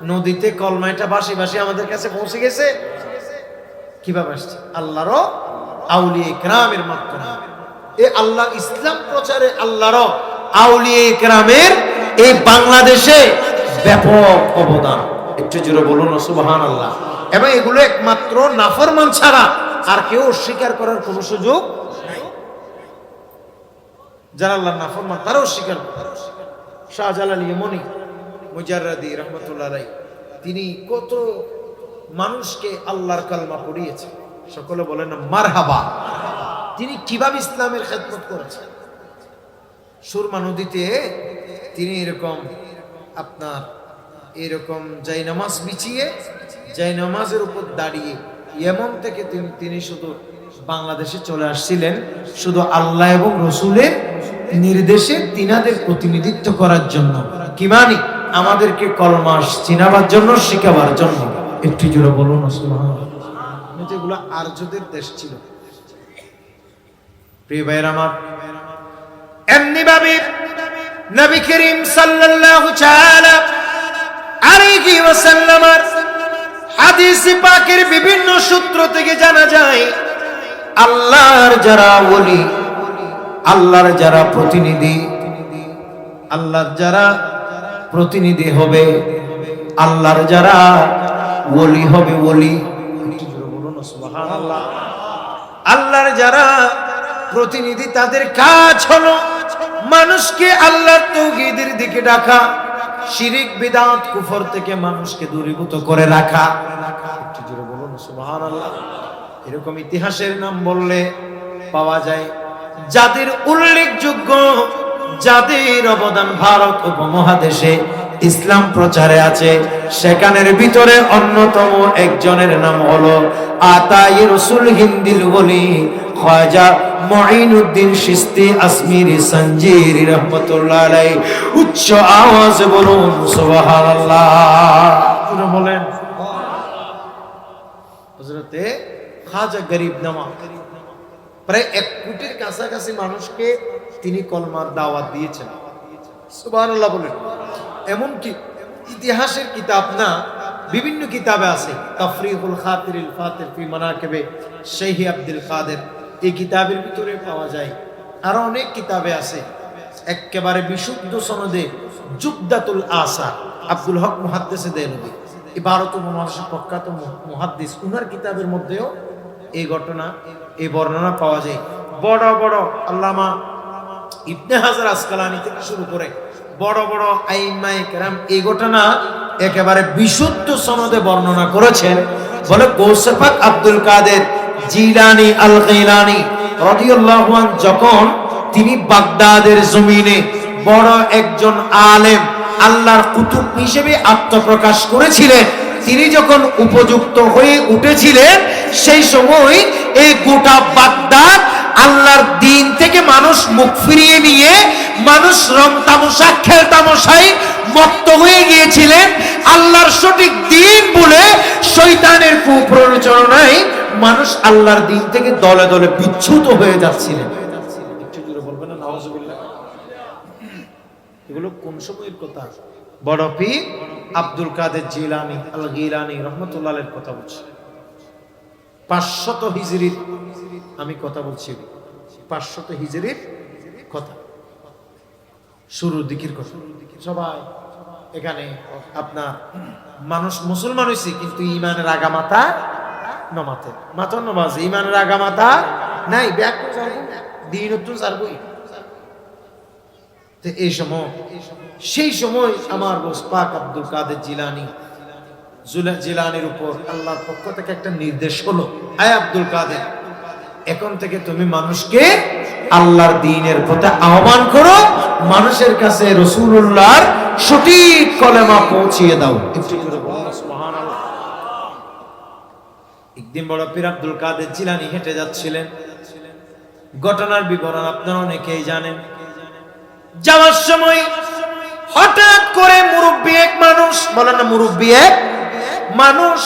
নদীতে কলমাইটা ভাসি ভাসি আমাদের কাছে পৌঁছে গেছে। কিভাবে আসছে? আল্লাহর আউলিয়া কেরামের মাধ্যমে। এই আল্লাহ ইসলাম প্রচারে আল্লাহর আউলিয়া কেরামের এই বাংলাদেশে ব্যাপক অবদান। একটু জোরে বলুন না সুবহানাল্লাহ। এবং এগুলো একমাত্র নাফরমান ছাড়া আর কেউ অস্বীকার করার কোনো সুযোগ নাই। যারা আল্লাহর নাফরমান তারাও অস্বীকার করে। শাহজালাল ইয়ামানি মুজাররাদি রহমতুল্লাহ আলাইহি, তিনি কত মানুষকে আল্লাহর কালমা পড়িয়েছে, সকলে বলেন না মারহাবা। তিনি কিভাবে ইসলামের খেদমত করেছেন। সুরমা নদীতে তিনি এরকম আপনার এরকম জায়নামাজ বিছিয়ে জায়নামাজের উপর দাঁড়িয়ে ইয়েমন থেকে তিনি শুধু বাংলাদেশে চলে আসছিলেন শুধু আল্লাহ এবং রসুলের নির্দেশে তিনাদের প্রতিনিধিত্ব করার জন্য। কি মানি? আমাদেরকে কলমা চিনাবার জন্য, শিখাবার জন্য। একটু জোরে বলুন সুবহানাল্লাহ। এগুলো আর্যদের দেশ ছিল। প্রিয় ভাইয়ের আমার, এমনি ভাবে নবী করিম সাল্লাল্লাহু তাআলা আলাইহি ওয়াসাল্লাম হাদিস পাকের বিভিন্ন সূত্র থেকে জানা যায়, আল্লাহর যারা ওলি, আল্লাহর যারা প্রতিনিধি, আল্লাহর যারা প্রতিনিধি হবে, আল্লাহর যারা ওলি হবে, ওলি, বলুন সুবহানাল্লাহ। আল্লাহর যারা প্রতিনিধি, তাদের কাজ হলো মানুষকে আল্লাহর তাওহীদের দিকে ডাকা, শিরিক বিদআত কুফর থেকে মানুষকে দূরীভূত করে রাখা। একটু জোরে বলুন সুবহানাল্লাহ। এরকম ইতিহাসের নাম বললে পাওয়া যায়, যাদের উল্লেখযোগ্য, যাদের অবদান ভারত উপমহাদেশে ইসলাম প্রচারে আছে, সেখানের ভিতরে অন্যতম একজনের নাম হলো আতায়ে রাসূল হিন্দিল ওলি খাজা মুঈনুদ্দিন চিশতি আজমিরি সঞ্জিরি রাহমাতুল্লাহ আলাইহি। উচ্চ আওয়াজে বলুন সুবহানাল্লাহ। পুরো বলেন হযরতে খাজা গরিব নওয়াজ প্রায় 1 কোটির কাছাকাছি মানুষকে তিনি কলমার দাওয়াত দিয়েছেন। সুবহানাল্লাহ বলেন। এমনকি ইতিহাসের কিতাব না, বিভিন্ন কিতাবে আছে, তাফরিহুল খাতিরিল ফাতির ফি মানাকিবে শাইখ আব্দুল কাদের, এই কিতাবের ভিতরে পাওয়া যায়। আর অনেক কিতাবে আছে। একেবারে বিশুদ্ধ সনদে জুবদাতুল আসার, আব্দুল হক মুহাদ্দিসে দেলভী, এই ভারত উপমহাদেশের প্রখ্যাত মুহাদ্দিস, উনার কিতাবের মধ্যেও এই ঘটনা, এই বর্ণনা পাওয়া যায়। বড় বড় আল্লামা ইবনে হাজার আসকালানি থেকে শুরু করে বড় বড় আইম্মায়ে কেরাম এই ঘটনা একেবারে বিশুদ্ধ সনদে বর্ণনা করেছেন। বলে গৌসে পাক আব্দুল কাদের জিলানী আল গিলানী রাদিয়াল্লাহু আনহু যখন তিনি বাগদাদের জমিনে বড় একজন আলেম, আল্লাহর কুতুব হিসেবে আত্মপ্রকাশ করেছিলেন, তিনি যখন উপযুক্ত হয়ে উঠেছিলেন, সেই সময় এই গোটা বাগদাদ আল্লাহর দ্বীন থেকে মানুষ মুখ ফিরিয়ে নিয়ে মানুষ রং তামাশা, খেল তামাশায় মত্ত হয়ে গিয়েছিলেন। আল্লাহর সঠিক দ্বীন বলে শয়তানের কুপ্ররোচনায় মানুষ আল্লাহর দ্বীন থেকে দলে দলে বিচ্যুত হয়ে যাচ্ছিলেন। একটু জোরে বলবেন না নাউজুবিল্লাহ। এগুলো কোন সময়ের কথা? বড় পীর আব্দুল কাদের জিলানী আল গিলানী রাহমাতুল্লাহ আলাইহির কথা বলছি। 500 হিজরির আমি কথা বলছি, 500 হিজরির কথা, শুরুর দিকের কথা। সবাই এখানে আপনার মানুষ মুসলমান হয়েছে, কিন্তু ইমানের আগামাথা নমাতে মাথা নমাজে ইমানের আগামাথা নাই, ব্যাগ দিন তো সারবই। এই সময়, সেই সময় আমার গোস পাক আব্দুল কাদের জিলানী জিলানির উপর আল্লাহর পক্ষ থেকে একটা নির্দেশ হলো, আয় আব্দুল কাদের, এখন থেকে তুমি মানুষকে আল্লাহর দ্বীনের পথে আহ্বান করো, মানুষের কাছে রাসূলুল্লাহর সঠিক কলেমা পৌঁছিয়ে দাও। সুবহানাল্লাহ। একদিন বড় পীর আব্দুল কাদের জিলানী হেঁটে যাচ্ছিলেন। ঘটনার বিবরণ আপনারা অনেকেই জানেন। যাওয়ার সময় হঠাৎ করে মুরব্বী এক মানুষ, বলেন না মুরব্বী এক মানুষ,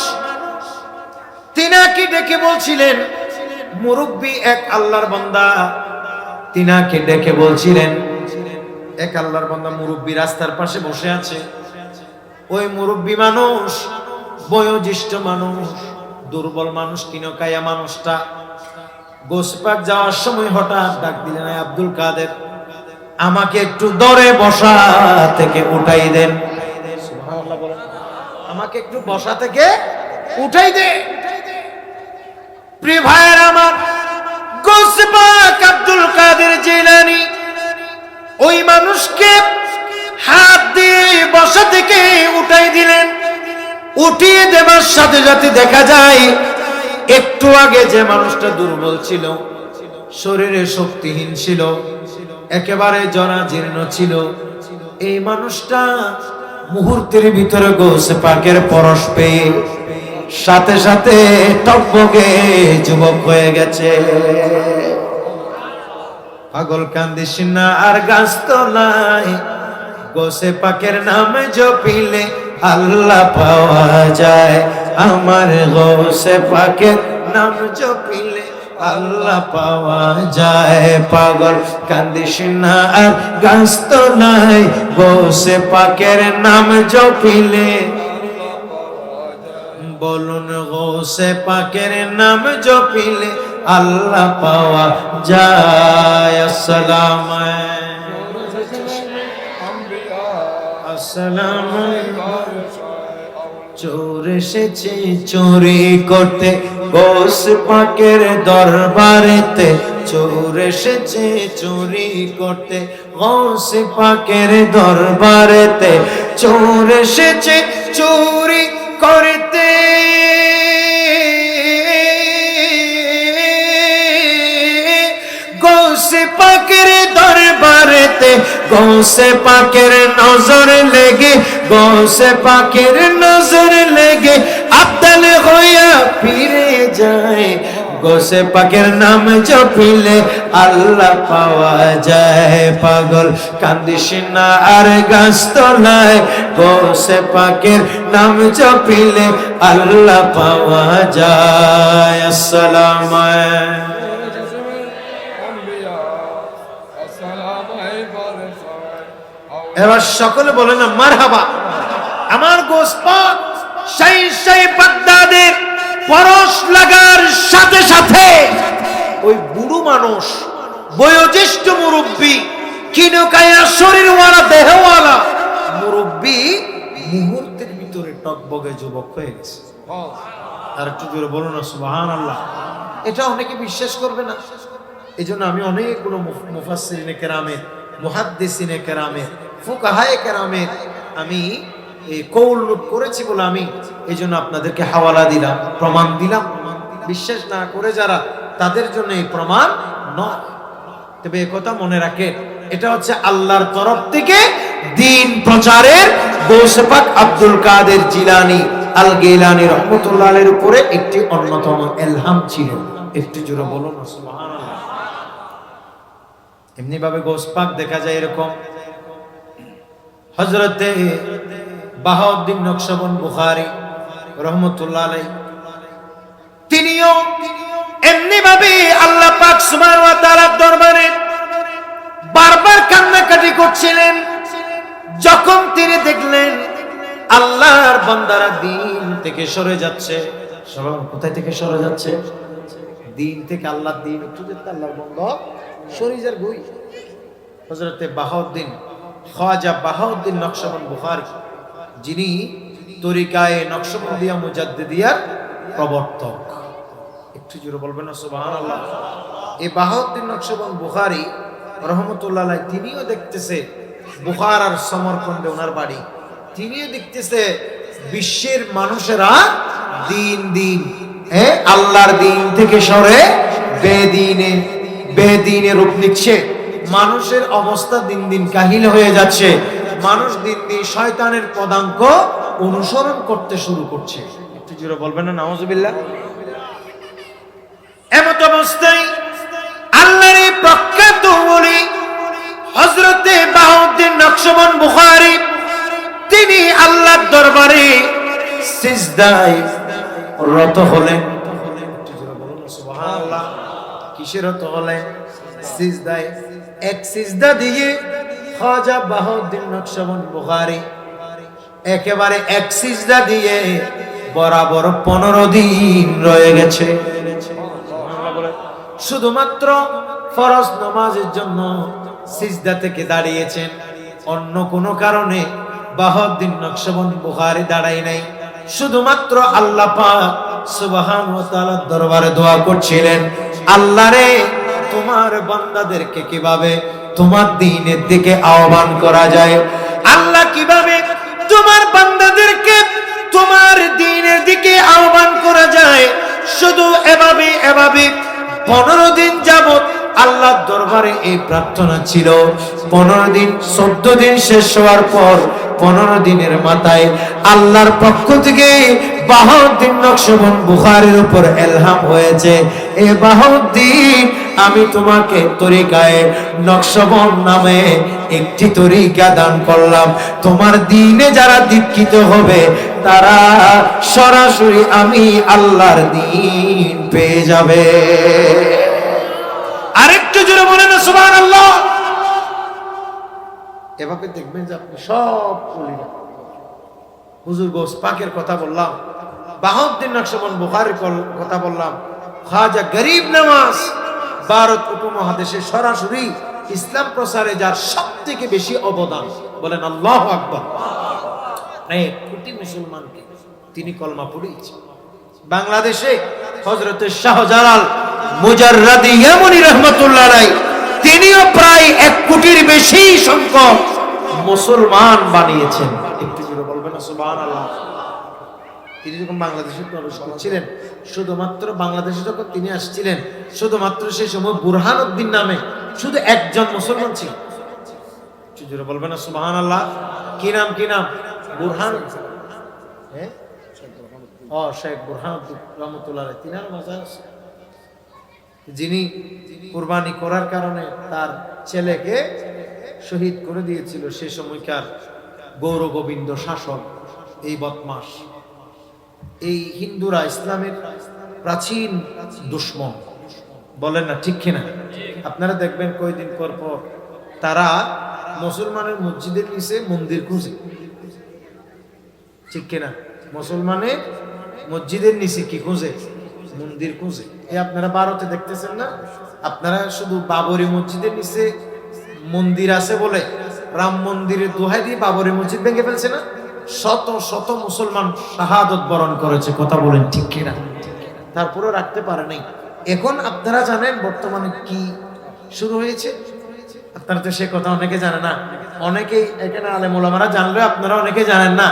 তিনাকে ডেকে বলছিলেন, মুরব্বী এক আল্লাহর বান্দা তিনাকে ডেকে বলছিলেন, এক আল্লাহর বান্দা মুরব্বী রাস্তার পাশে বসে আছে। ওই মুরব্বী মানুষ, বয়োজ্যেষ্ঠ মানুষ, দুর্বল মানুষ, কিনকায়া মানুষটা গোসপাক যাওয়ার সময় হঠাৎ ডাক দিলেন, আব্দুল কাদের, আমাকে একটু দরে বসা থেকে উঠাই দেন। সুবহানাল্লাহ বলেন। আমাকে একটু বসা থেকে উঠাই দে। প্রিয় ভাইয়ের আমার, গৌসে পাক আব্দুল কাদের জিলানী ওই মানুষকে হাত দিয়ে বসা থেকে উঠাই দিলেন। উঠিয়ে দেবার সাথে সাথে দেখা যায়, একটু আগে যে মানুষটা দুর্বল ছিল, শরীরে শক্তিহীন ছিল, একেবারে জরাজীর্ণ ছিল, এই মানুষটা মুহূর্তের ভিতরে গৌসে পাকের পরশ পেয়ে সাথে সাথে টকবকে যুবক হয়ে গেছে। পাগল কান্দিস না আর গাছ তলায়, গোসে পাকের নাম জপিলে আল্লাহ পাওয়া যায়, আমার গোসে পাকের নাম জপিলে আল্লাহ পাওয়া যায়। পাগল কান্দিস না আর গাছ তো নাই, গোসে পাকের নাম জপিলে, বলুন গোসে পাকের নাম জপিলে আল্লাহ পাওয়া যায়। আসসালাম আসসালাম। চোর এসেছে চুরি করতে গোস পাকের দরবারেতে, চোর এসেছে চুরি করতে গোস পাকের দরবারেতে, চোর এসেছে চুরি করতে গোসে পাকের দরবারেতে, গোসে পাকের নজর লেগে, গোসে পাকের নজর লেগে আব্দাল হইয়া ফিরে যায়। গোসে পাকের নাম জপিলে আল্লাহ পাওয়া যায়। পাগল কান্দিস না আর গাছ তলায়, গোসে পাকের নাম জপিলে আল্লাহ পাওয়া যায়। আসসালামু আলাইকুম। এবার সকলে বলে না মারহাবা। আমার গোস পাক সেই সেই বাগদাদের পরশ লাগার সাথে সাথে ওই বুড়ো মানুষ, বয়োজ্যেষ্ঠ মুরব্বী, কিনকায়া শরীরওয়ালা দেহওয়ালা মুরব্বী মুহূর্তের ভিতরে টকবগে যুবক হয়ে গেছে। আর একটু জোরে বলুন না সুবহানাল্লাহ। এটা অনেকে বিশ্বাস করবে না, এই জন্য আমি অনেকগুলো মুফাসসিরিনে কেরামের, মুহাদ্দিসিনে কেরামের, ফুকাহায়ে কেরামের আমি এই কৌল নোট করেছি বলে আমি এই জন্য আপনাদেরকে হাওয়ালা দিলাম, প্রমাণ দিলাম। বিশ্বাস না করে যারা, তাদের জন্য এই প্রমাণ নয়। তবে একথা মনে রাখেন, এটা হচ্ছে আল্লাহর তরফ থেকে দ্বীন প্রচারের গৌসে পাক আব্দুল কাদের জিলানী আল গিলানী রাহমাতুল্লাহ আলাইহির উপরে একটি অন্যতম ইলহাম ছিল। একটু জোরে বলুন সুবহানাল্লাহ। এমনি ভাবে গৌস পাক দেখা যায় এরকম। হযরতে বাহাউদ্দিন নকশবন্দ বুখারী রাহমাতুল্লাহ আলাইহি, তিনিও এমনি ভাবে আল্লাহ পাক সুবহানাহু ওয়া তাআলার দরবারে বারবার কান্নাকাটি করছিলেন। যখন তিনি দেখলেন আল্লাহর বান্দারা দ্বীন থেকে সরে যাচ্ছে, সবাই কোথায় থেকে সরে যাচ্ছে? দ্বীন থেকে। আল্লাহর দ্বীন একটু দেখতে আল্লাহর বান্দা সরে যার গই। হযরতে বাহাউদ্দিন, খাজা বাহাউদ্দিন নকশবন্দ বুখারী, যিনি তরিকায়ে নকশবন্দিয়া মুজাদ্দিদিয়ার প্রবর্তক, একটু জোরে বলবেন না সুবহানাল্লাহ। এই বাহাউদ্দিন নকশবন্দ বুখারী রহমতুল্লাহ আলাইহি, তিনিও দেখতেছে বুখারার সমরকন্দে ওনার বাড়ি, তিনিও দেখতেছে বিশ্বের মানুষেরা দিন দিন আল্লাহর দিন থেকে সরে বেদিনে রূপ নিচ্ছে। মানুষের অবস্থা দিন দিন কাহিল হয়ে যাচ্ছে। মানুষ দিন দিন শয়তানের পদাঙ্ক অনুসরণ করতে শুরু করছে। একটু জোরে বলবেন না নাউজুবিল্লাহ। এমত অবস্থায় আল্লাহর এই প্রখ্যাত ওলি হযরতে বাহাউদ্দিন নকশবন্দ বুখারী, তিনি আল্লাহর দরবারে সিজদায় রত হলেন। সুবহানাল্লাহ। কিসের রত হলেন? সিজদায়। এক সিজদা দিয়ে খাজা বাহাউদ্দিন নকশবন্দ বুখারী একেবারে এক সিজদা দিয়ে বরাবর 15 দিন রয়ে গেছে। শুধুমাত্র ফরজ নামাজের জন্য সিজদা থেকে দাঁড়িয়েছেন, অন্য কোনো কারণে বাহাউদ্দিন নকশবন্দ বুখারী দাঁড়ায় নাই। শুধুমাত্র আল্লাহ পাক সুবহানাহু ওয়া তাআলার দরবারে দোয়া করছিলেন, আল্লাহ রে, তোমার বান্দাদেরকে কিভাবে তোমার দ্বীনের দিকে আহ্বান করা যায়, আল্লাহ কিভাবে তোমার বান্দাদেরকে তোমার দ্বীনের দিকে আহ্বান করা যায়। শুধু এভাবে 15 দিন যাবত আল্লাহর দরবারে এই প্রার্থনা ছিল। 15 দিন 14 দিন শেষ হওয়ার পর 15 দিনের মাথায় আল্লাহর পক্ষ থেকে বাহাউদ্দিন নকশবন্দ বুখারীর উপর ইলহাম হয়েছে, এ বাহাউদ্দিন আমি তোমাকে তরিকায়ে নকশবন্দ নামে একটি তরিকা দান করলাম, তোমার দ্বীনে যারা দীক্ষিত হবে তারা সরাসরি আমি আল্লাহর দ্বীন পেয়ে যাবে। আরেকটু জোরে বলেন না সুবহানাল্লাহ। এভাবে দেখবেন যে আপনি সব বলিলেন। হুজুর গৌস পাকের কথা বললাম, বাহাউদ্দিন নকশবন্দ বুখারীর কথা বললাম, খাজা গরিব নওয়াজ ভারত উপমহাদেশে সরাসরি ইসলাম প্রচারে যার সবথেকে বেশি অবদান, বলেন আল্লাহু আকবার। এক কোটি মুসলমানকে তিনি কলমা পড়িয়েছেন। বাংলাদেশে হযরত শাহজালাল মুজাররাদি ইয়ামানি রাহমাতুল্লাহ আলাইহি তিনিও প্রায় 1 কোটির বেশি সংখ্যক মুসলমান বানিয়েছেন। একটু জোরে বলবেন না সুবহানাল্লাহ। তিনি যখন বাংলাদেশে প্রবেশ করছিলেন, শুধুমাত্র বাংলাদেশে যখন তিনি আসছিলেন, শুধুমাত্র সেই সময় বুরহানুদ্দিন নামে শুধু একজন মুসলমান ছিল। একটু জোরে বলবেন না সুবহানাল্লাহ। কি নাম? কি নাম? বুরহান, হ্যাঁ, শেখ বুরহানুদ্দিন রহমতুল্লাহ আলাইহি। তিনার মাজার আছে, যিনি কুরবানি করার কারণে তার ছেলেকে শহীদ করে দিয়েছিল সে সময়কার গৌরগোবিন্দ শাসক, এই বদমাস। এই হিন্দুরা ইসলামের প্রাচীন দুশ্মন, বলেন না ঠিক কিনা? আপনারা দেখবেন কয়েকদিন পর পর তারা মুসলমানের মসজিদের নিচে মন্দির খুঁজে, ঠিক কিনা? মুসলমানের মসজিদের নিচে কি খুঁজে? মন্দির খুঁজে। এই আপনারা ভারতে দেখতেছেন না, আপনারা শুধু বাবরি মসজিদের নিচে মন্দির আছে বলে রাম মন্দিরের দোহাই দিয়ে বাবরি মসজিদ ভেঙে ফেলছে না? শত শত মুসলমান শাহাদত বরণ করেছে, কথা বলেন ঠিক কিনা? তারপরে রাখতে পারে নাই। এখন আপনারা জানেন বর্তমানে কি শুরু হয়েছে? আপনারা তো সে কথা অনেকে জানে না, অনেকেই এখানে আলেম ওলামারা জানলেও আপনারা অনেকে জানেন না।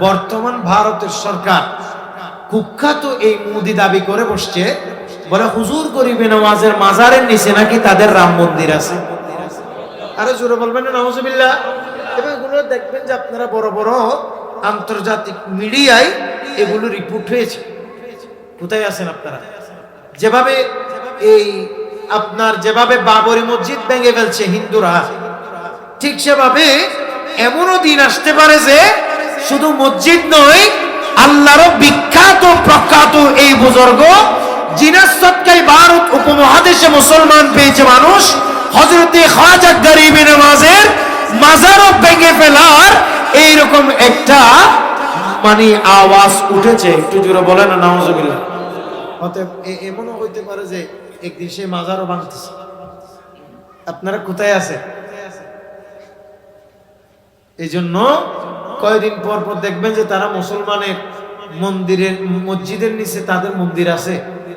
বর্তমান ভারতের সরকার কুখ্যাত এই মোদি দাবি করে বসছে, বলে হুজুর গরিবে নওয়াজের মাজারের নিচে নাকি তাদের রাম মন্দির আছে। আরে জোরে বলবেন না নাউজুবিল্লাহ। এবং এগুলো দেখবেন যে আপনারা বড় বড় আন্তর্জাতিক মিডিয়ায় এগুলো রিপোর্ট হয়েছে। কোথায় আছেন আপনারা? যেভাবে এই আপনার যেভাবে বাবরি মসজিদ ভেঙে ফেলছে হিন্দুরা, ঠিক সেভাবে এমনও দিন আসতে পারে যে শুধু মসজিদ নয়, আল্লাহরও বিখ্যাত প্রখ্যাত এই বুজুর্গ জিনার সদকায় ভারত উপমহাদেশে মুসলমান পেয়েছে মানুষ, হযরতে খাজা গরিব নওয়াজের মাজারও ভেঙে ফেলার এইরকম একটা মানে আওয়াজ উঠেছে। একটু জোরে বলেন না নাউজুবিল্লাহ। অতএব এমনও হইতে পারে যে একদিন সে মাজারও ভাঙতেছে। আপনারা কোথায় আছে? এই জন্য কয়েকদিন পর পর দেখবেন যে তারা মুসলমানের মন্দিরের মসজিদের নিচে তাদের মন্দির আছে।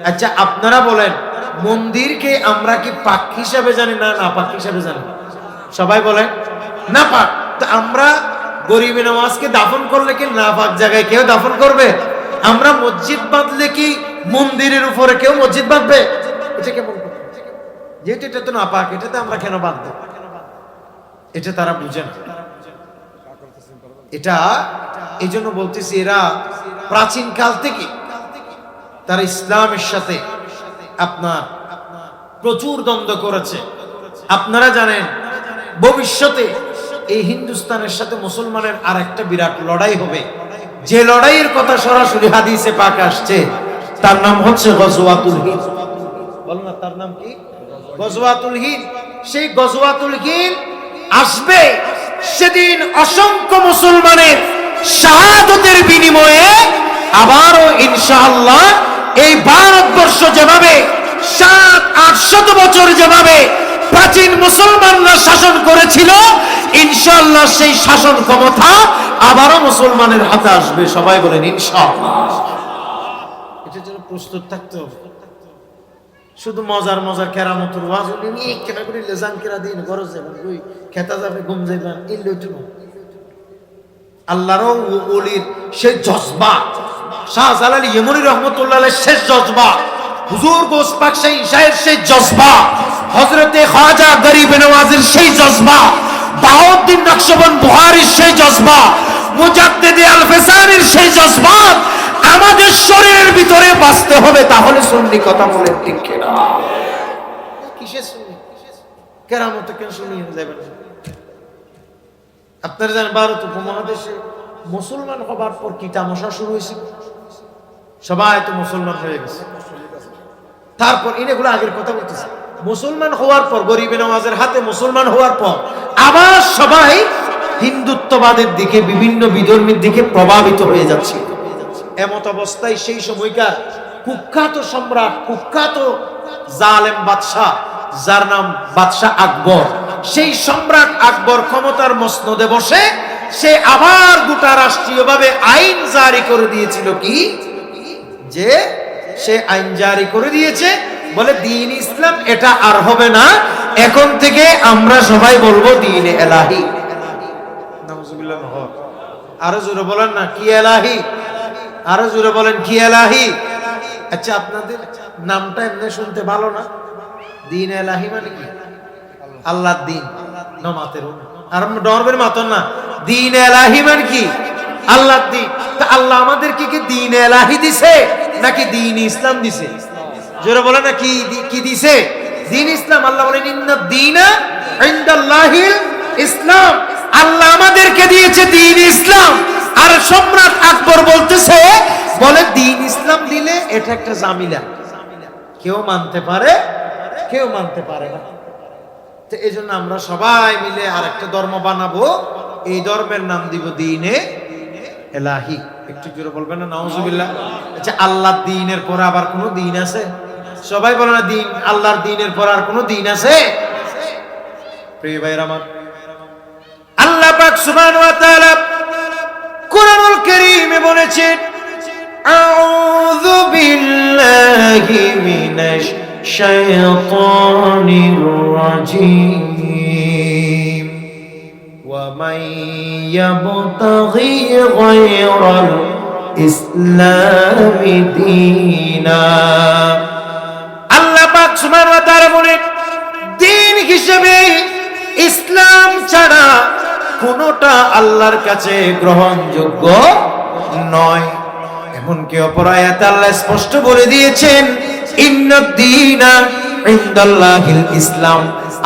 আচ্ছা আপনারা বলেন, মন্দিরকে আমরা কি পাক হিসাবে জানি না না পাক হিসাবে জানি? সবাই বলেন না পাক। তো আমরা গরিবে নওয়াজকে দাফন করলে কি না পাক জায়গায় কেউ দাফন করবে? আমরা মসজিদ বাঁধলে কি মন্দিরের উপরে কেউ মসজিদ বাঁধবে? এটা কেমন? যেহেতু এটা তো না পাক, এটাতে আমরা কেন বাঁধবো? এটা তারা বুঝে না। এটা এই জন্য বলতেছি, এরা প্রাচীন কাল থেকে তারা ইসলামের সাথে আপনার প্রচুর দ্বন্দ্ব করেছে। আপনারা জানেন ভবিষ্যতে এই হিন্দুস্তানের সাথে মুসলমানের আর একটা বিরাট লড়াই হবে, যে লড়াইয়ের কথা সরাসরি হাদিসে পাক আসছে, তার নাম হচ্ছে গজওয়াতুল হিন্দ। বলুন না, তার নাম কি? গজওয়াতুল হিন্দ। সেই গজওয়াতুল হিন্দ আসবে, সেদিন অসংখ্য মুসলমানের শাহাদতের বিনিময়ে আবারও ইনশাআল্লাহ এই ভারতবর্ষ যেভাবে 700-800 বছর যেভাবে প্রাচীন মুসলমানরা শাসন করেছিল, ইনশাআল্লাহ সেই শাসন ক্ষমতা আবারও মুসলমানের হাতে আসবে। সবাই বলেন ইনশাআল্লাহ। এটার জন্য প্রস্তুত থাকতে হবে। শুধু মজার মজার কেরামতের ওয়াজ নিয়ে কেনা করে লেজান কেরা দিন গরজ যাবেন, ওই খেতা যাবে, ঘুম যাইবেন, ইল্লুটু আল্লাহর ওলির সেই জজবা, শাহজালাল ইয়ামানি রাহমাতুল্লাহ আলাইহির শেষ জজবা, হুজুর গৌস পাক সেই ঈশায়ের সেই জজবা, হযরতে খাজা গরিব নওয়াজের সেই জজবা, বাহাউদ্দিন নকশবন্দ বুখারীর সেই জজবা, মুজাদ্দিদ আল ফিসানির সেই জজবা আমাদের শরীরের ভিতরে বাঁচতে হবে, তাহলে সুন্নি কথা বলে ঠিক কিনা? কিসের সুন্নি? কেরামতে কেন সুন্নি হয়ে যাবেন? আপনারা জানেন ভারত উপমহাদেশে মুসলমান হবার পর কি তামাশা শুরু হয়েছিল? সবাই তো মুসলমান হয়ে গেছে। তারপর এগুলো আগের কথা বলতেছে, মুসলমান হওয়ার পর, গরিবে নওয়াজের হাতে মুসলমান হওয়ার পর আবার সবাই হিন্দুত্ববাদের দিকে, বিভিন্ন বিধর্মীর দিকে প্রভাবিত হয়ে যাচ্ছে। এমত অবস্থায় সেই সময়কার কুখ্যাত সম্রাট, কুখ্যাত জালেম বাদশাহ, যার নাম বাদশাহ আকবর, সেই সম্রাট আকবর ক্ষমতার মসনদে বসে সে আবার গোটা রাষ্ট্রীয়ভাবে আইন জারি করে দিয়েছিল। কি যে সে আইন জারি করে দিয়েছে, বলে দ্বীন ইসলাম এটা আর হবে না, এখন থেকে আমরা সবাই বলবো দ্বীন এলাহি। নাউজুবিল্লাহ। আরো জোরে বলেন না, কি এলাহি? আরো জোরে বলেন, কি এলাহি? আচ্ছা, আপনাদের নামটা এমনি শুনতে ভালো না? দ্বীন এলাহি মানে কি? আল্লাহর দ্বীন। নমাতের আর ডরবের মাতন না, দ্বীন এলাহি মানে কি? আল্লাহর দ্বীন। তা আল্লাহ আমাদেরকে কি দ্বীন এলাহি দিছে নাকি দ্বীন ইসলাম দিছে? জোরে বলে না, কি দিছে? দ্বীন ইসলাম। আল্লাহ বলেন ইন্না দ্বীনা ইনদাল্লাহিল ইসলাম। আল্লাহ আমাদেরকে দিয়েছে দ্বীন ইসলাম। আর সম্রাট আকবর বলতেছে, বলে দ্বীন ইসলাম দিলে এটা একটা জামিলা, কেউ মানতে পারে, কেউ মানতে পারে না। তো এই জন্য আমরা সবাই মিলে আর একটা ধর্ম বানাবো, এই ধর্মের নাম দিব দ্বীনে এলাহি। একটু জোরে বলবেন না নাউজুবিল্লাহ। আচ্ছা, আল্লাহর দ্বীনের পরে আবার কোনো দ্বীন আছে? সবাই বলে না দ্বীন, আল্লাহর দ্বীনের পর আর কোনো দ্বীন আছে? প্রিয় ভাইরা আমার, আল্লাহ পাক সুবহানাহু ওয়া তাআলা কোরআনুল কারীমে বলেছেন, আউযু বিল্লাহি মিনাশ শাইতানির রাজীম ওয়া মান ইয়াবতাগি গায়রাল ইসলামি দীনা। আল্লাহ পাক সুবহানাহু ওয়া তাআলা বলেন, দ্বীন হিসেবে ইসলাম ছাড়া কোনটা আল্লাহর কাছে গ্রহণযোগ্য নয়। এমনকি অপর আয়াতে আল্লাহ স্পষ্ট বলে দিয়েছেন, ইন্নাদ দীনা ইনদাল্লাহিল ইসলাম।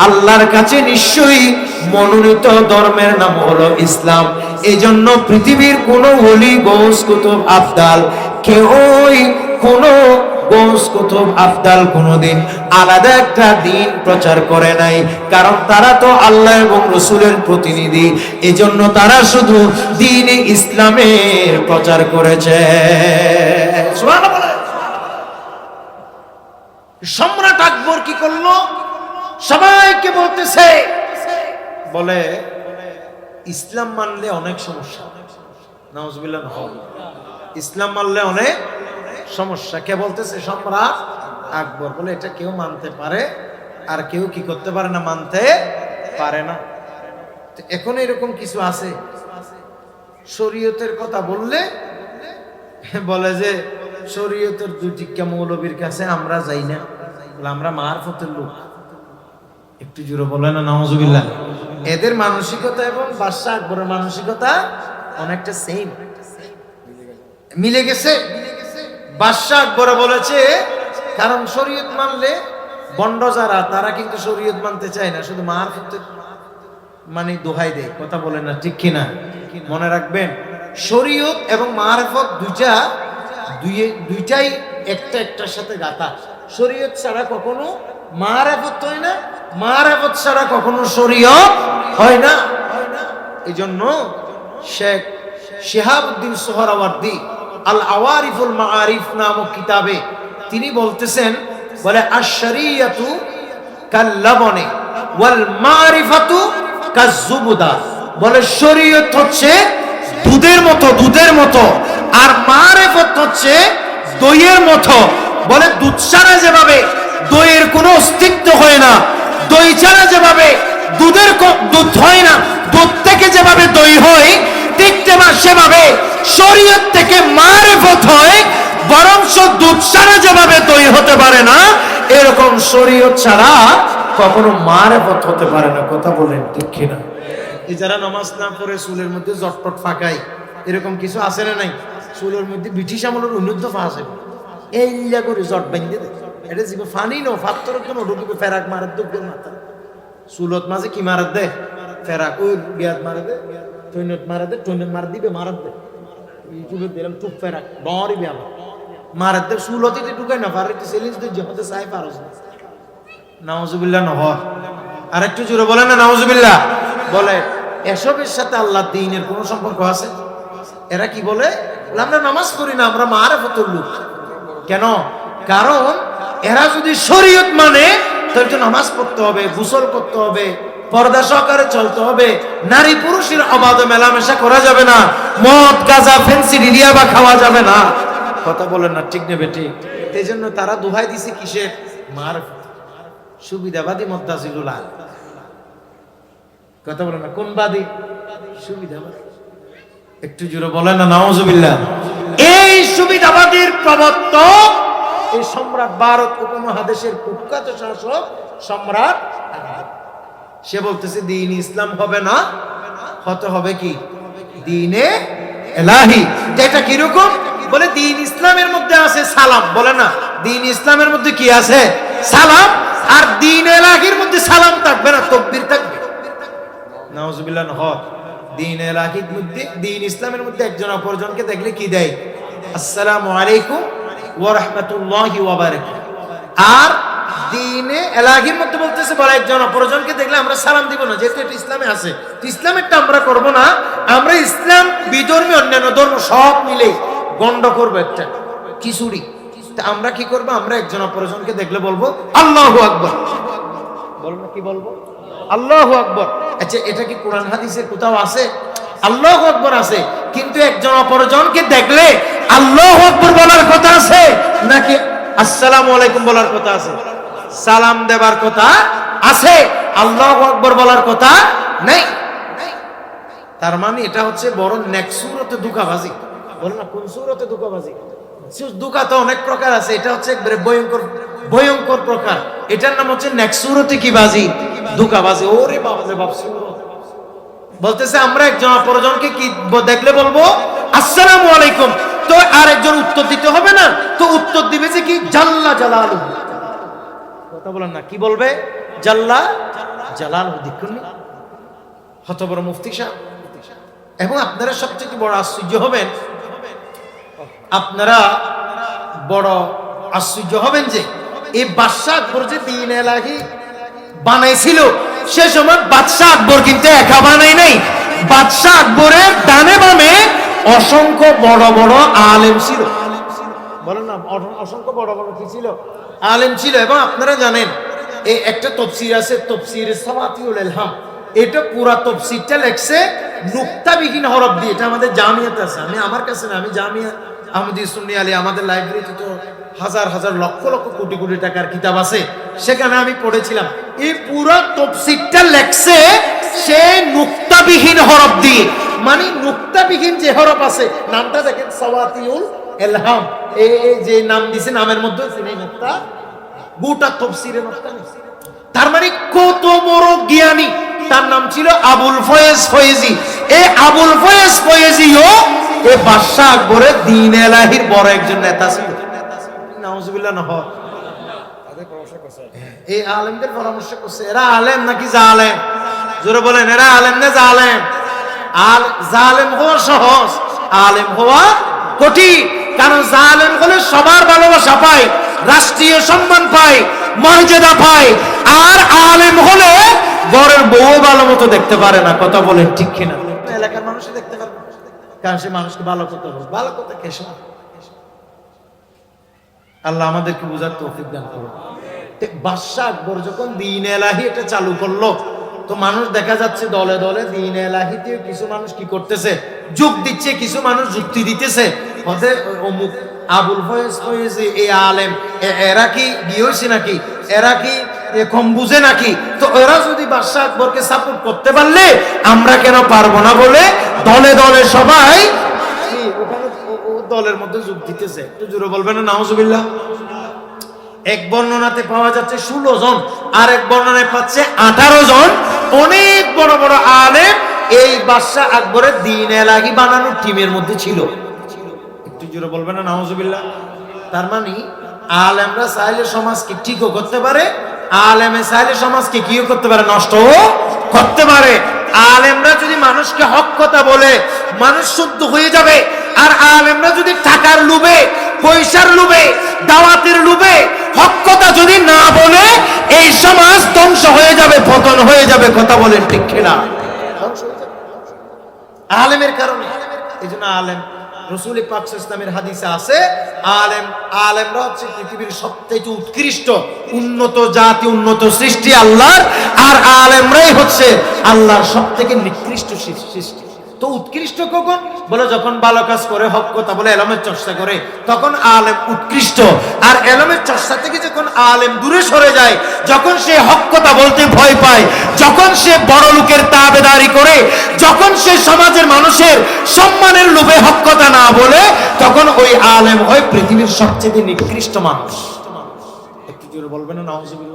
আল্লাহর কাছে নিশ্চয়ই মনোনীত ধর্মের নাম হলো ইসলাম। এজন্য পৃথিবীর কোন ওলি, গৌস, কুতুব, আফদাল কেউই কোন গৌস, কুতুব, আফদাল কোনদিন আলাদা একটা দ্বীন প্রচার করে নাই, কারণ তারা তো আল্লাহ এবং রাসূলের প্রতিনিধি। এজন্য তারা শুধু দ্বীনে ইসলামের প্রচার করেছে। সুবহানাল্লাহ। সম্রাট আকবর কি করলো? সবাইকে বলতেছে, বলে ইসলাম মানলে অনেক সমস্যা। নাউজুবিল্লাহ। ইসলাম মানলে অনেক সমস্যা। কে বলতেছে? সম্রাট আকবর। বলে এটা কেউ মানতে পারে আর কেউ কি করতে পারে না, মানতে পারে না। এখন এরকম কিছু আছে, শরীয়তের কথা বললে বলে যে শরীয়তের দুটি মৌলবীর কাছে আমরা যাই না, আমরা মারফতের লোক। একটু জোরে বলে না নাউজুবিল্লাহ। এদের মানসিকতা এবং বাদশাহ আকবরের মানসিকতা অনেকটা সেম, মিলে গেছে। বাদশাহ আকবর বলেছে, কারণ শরীয়ত মানলে বন্ড যারা, তারা কিন্তু শরীয়ত মানতে চায় না, শুধু মারফতের মানে দোহাই দেয়। কথা বলে না, ঠিক কিনা? মনে রাখবেন, শরীয়ত এবং মারফত দুইটাই একটার সাথে গাঁথা। শরীয়ত ছাড়া কখনো মারফত হয় না, মারফত ছাড়া কখনো শরীয়ত হয় না। এই জন্য শেখ শিহাবউদ্দিন সোহরাওয়ার্দী আল আওয়ারিফুল মাআরিফ নামক কিতাবে তিনি বলতেছেন, বলে আশ-শরীয়তু কাল-লাবনে ওয়াল মারিফাতু কাজ-জুবদা। বলে শরীয়ত হচ্ছে দুধের মতো, আর মারিফত হচ্ছে দইয়ের মতো। বলে দুধ ছাড়া যেভাবে দইয়ের কোনো অস্তিত্ব হয় না, দই ছাড়া যেভাবে দুধ হয় না, দুধ থেকে যেভাবে দই হয়, ঠিক সেভাবে শরীয়ত থেকে মারিফত হয়। বরং দুধ ছাড়া যেভাবে দই হতে পারে না, এরকম শরীয়ত ছাড়া কখনো মারিফত হতে পারে না। কথা বলেন ঠিক কিনা? এই যারা নামাজ না পড়ে চুলের মধ্যে জটপট ফাঁকায়, এরকম কিছু আছে না নাই? চুলের মধ্যে ব্রিটিশ আমলের উন্নত ফাঁসে এইলা করে জট বাঁধে দেয়। এটা জীব ফানি নো ফাত্তরের জন্য ঢুকিবে ফেরাক মারার দুপুর মাথা চুলত মাঝে কি মারার দেয় ফেরাক ওই বিয়াত মারা দে টৈনত মারা দে টৈনত মারা দিবে মারার দে ইউটিউবে দিলাম টুপ ফেরাক ডরিবে আমার মারার দে চুলতে ঢুকায় না পারে চ্যালেঞ্জ দিয়ে যেতে চাই পারো নাউজুবিল্লাহ নহ আর একটু জোরে বলে না নাউজুবিল্লাহ বলে এসবের সাথে আল্লাহ দ্বীনের কোনো সম্পর্ক আছে? এরা কি বলে আমরা নামাজ পড়ি না, আমরা মারেফতের লোক। কেন? কারণ এরা যদি শরীয়ত মানে তাহলে তো নামাজ পড়তে হবে, গোসল করতে হবে, পর্দা সহকারে চলতে হবে, নারী পুরুষের অবাধ মেলামেশা করা যাবে না, মদ গাঁজা ফেন্সি ডিরিয়া বা খাওয়া যাবে না। কথা বলেন না ঠিক নেবে ঠিক। এই জন্য তারা দোহাই দিছে কিসের? মারফত, সুবিধাবাদী মুত্তাজিলুল আল। কথা বলেন না কোন বাদী? সুবিধাবাদী। একটু জোরে বলেন না নাউজুবিল্লাহ। এই সুবিধাবাদীর প্রবর্তক এই সম্রাট ভারত উপমহাদেশের কুখ্যাত শাসক সম্রাট, সে বলতেছে দ্বীন ইসলাম হবে না, হতে হবে কি দ্বীনে এলাহি। এটা কিরকম? বলে দ্বীন ইসলামের মধ্যে আছে সালাম। বলে না দ্বীন ইসলামের মধ্যে কি আছে? সালাম। আর দ্বীন এলাহির মধ্যে সালাম থাকবে না, তাকবীর থাকবে। নাউজুবিল্লাহ নহ। দ্বীন এলাহির মধ্যে, দ্বীন ইসলামের মধ্যে একজন অপরজনকে দেখলে কি দেয়? আসসালামু আলাইকুম ওয়া রাহমাতুল্লাহি ওয়া বারাকাতুহু। আর দ্বীনে এলাহির মধ্যে বলতেছে বলে একজন অপরজনকে দেখলে আমরা সালাম দিব না, যেহেতু এটা ইসলামে আছে। ইসলামেরটা আমরা করব না, আমরা ইসলাম বিধর্মী অন্যান্য ধর্ম সব মিলে গন্ড করবো একটা খিচুড়ি। তা আমরা কি করবো? আমরা একজন অপরজনকে দেখলে বলবো আল্লাহু আকবার। বলবো কি বলবো? আল্লাহু আকবার। আচ্ছা এটা কি কোরআন হাদিসে কোথাও আছে? আল্লাহু আকবার আছে, কিন্তু একজন অপরজনকে দেখলে আল্লাহু আকবার বলার কথা আছে নাকি আসসালামু আলাইকুম বলার কথা আছে? সালাম দেবার কথা আছে, আল্লাহু আকবার বলার কথা নাই। তার মানে এটা হচ্ছে বড় নেক্সুরতে ধোঁকাবাজি। বলে না কোন সুরতে ধোঁকাবাজি? ধোঁকা তো অনেক প্রকার আছে, এটা হচ্ছে একবারে ভয়ঙ্কর ভয়ঙ্কর প্রকার। এটার নাম হচ্ছে নেক্সুরতে কি বাজি? ধোঁকাবাজি। ওরে বাবা রে বাপ, বলতেছে আমরা একজন অপরজনকে কি দেখলে বলবো আসসালামু আলাইকুম, তো আরেকজন উত্তর দিতে হবে না, তো উত্তর দিবে যে কি জাল্লা জালালুহু। কথা বলেন না কি বলবে? জাল্লা জালালুহু। দেখুন হত বড় মুফতি সাহেব। এবং আপনারা সবচেয়ে বড় আশ্চর্য হবেন, আপনারা বড় আশ্চর্য হবেন যে এই বাদশাহ আকবর যে দ্বীন এলাহি বানাইছিল, সে সময় বাদশাহ আকবর কিন্তু একা বানাই নাই। বাদশাহ আকবরের ডানে বামে অসংখ্য বড় বড় আলেম ছিল। বলেন না অসংখ্য বড় বড় কি ছিল? আলেম ছিল। এবং আপনারা জানেন এই একটা তফসির আছে, তফসির সাওয়াতিউল ইলহাম। এটা পুরা তফসিরটা লেখছে নুক্তাবিহীন হরফ দিয়ে। এটা আমাদের জামিয়াতে আছে, আমি আমার কাছে না, আমি জামিয়া আহমদী সুন্নি আলী, আমাদের লাইব্রেরিতে তো হাজার হাজার লক্ষ লক্ষ কোটি কোটি টাকার কিতাব আছে, সেখানে আমি পড়েছিলাম। এই পুরো তফসিরটা লেখছে সে নুক্তাবিহীন হরফ দিয়ে। মানে নুক্তাবিহীন যে হরফ আছে, নামটা দেখেন সাওয়াতিউল ইলহাম, এই যে নাম দিছে নামের মধ্যে নুক্তা, গোটা তফসিরে নুক্তা নেই। তার মানে কত বড় জ্ঞানী। তার নাম ছিল আবুল ফয়েজ ফয়েজি। এই আবুল ফয়েজ ফয়েজিও এই বাদশাহ আকবরের দ্বীন এলাহির বড় একজন নেতা ছিল। নাউজুবিল্লাহ না হয়। এই আলেমদের পরামর্শ করছে। এরা আলেম নাকি জালেম? জোরে বলেন, এরা আলেম না জালেম? জালেম হওয়া সহজ, আলেম হওয়া কঠিন। কারণ জালেম হলে সবার ভালোবাসা পায়, রাষ্ট্রীয় সম্মান পায়, মর্যাদা পায়। আর আলেম হলে ঘরের বউ ভালো মতো দেখতে পারে না। কথা বলেন ঠিক কিনা? এলাকার মানুষই দেখতে পারে না, কারণ সে মানুষকে ভালো করতে হবে। ভালো কথা কেসে আল্লাহ আমাদেরকে বুঝার তৌফিক দান করুন। বাদশাহ আকবর যখন দ্বীন এলাহি এটা চালু করলো, তো মানুষ দেখা যাচ্ছে দলে দলে দ্বীন এলাহিতে কিছু মানুষ কি করতেছে, যোগ দিচ্ছে, কিছু মানুষ যুক্তি দিতেছে। হতে অমুক আবুল ফয়েজ ফয়েজ এই আলেম, এরা কি বিয়ে হয়েছে নাকি, এরা কি কম বুঝে নাকি? তো এরা যদি বাদশাহ আকবরকে সাপোর্ট করতে পারলে আমরা কেন পারবো না বলে দলে দলে সবাই ওখানে দলের মধ্যে যোগ দিতেছে। একটু জোরে বলবেন না নাউজুবিল্লাহ। এক বর্ণনাতে পাওয়া যাচ্ছে 16 জন, আর এক বর্ণনায় পাচ্ছে 18 জন। অনেক বড় বড় আলেম এই বাদশাহ আকবরের দ্বীন এলাহি বানানোর টিমের মধ্যে ছিল। জোরে বলবেন না নাউজুবিল্লাহ। তার মানে আলেমরা চাইলে সমাজকে ঠিকও করতে পারে, আলেমে চাইলে সমাজকে কিও করতে পারে, নষ্টও করতে পারে। আলেমরা যদি মানুষকে হক কথা বলে মানুষ শুদ্ধ হয়ে যাবে, আর আলেমরা যদি টাকার লোভে, পয়সার লোভে, দাওয়াতের লোভে হক কথা যদি না বলে এই সমাজ ধ্বংস হয়ে যাবে, পতন হয়ে যাবে। কথা বলেন ঠিক কিনা? ধ্বংস হয়ে যাবে আলেমের কারণে। এই জন্য আলেম, রাসূল পাক সাল্লাল্লাহু আলাইহি ওয়াসাল্লামের হাদিসে আছে, আলেমরা হচ্ছে পৃথিবীর সবথেকে উৎকৃষ্ট উন্নত জাতি, উন্নত সৃষ্টি আল্লাহর, আর আলেমরাই হচ্ছে আল্লাহর সবথেকে নিকৃষ্ট সৃষ্টি। তো উৎকৃষ্ট কখন? বলে যখন ভালো কাজ করে, হক কথা বলে, এলমের চর্চা করে, তখন আলেম উৎকৃষ্ট। আর এলমের চর্চা থেকে যখন আলেম দূরে সরে যায়, যখন সে হক কথা বলতে ভয় পায়, যখন সে বড় লোকের তাবেদারি করে, যখন সে সমাজের মানুষের সম্মানের লোভে হক কথা না বলে, তখন ওই আলেম হয় পৃথিবীর সবচেয়ে নিকৃষ্ট মানুষ। একটু জোরে বলবেন না নাউজুবিল্লাহ।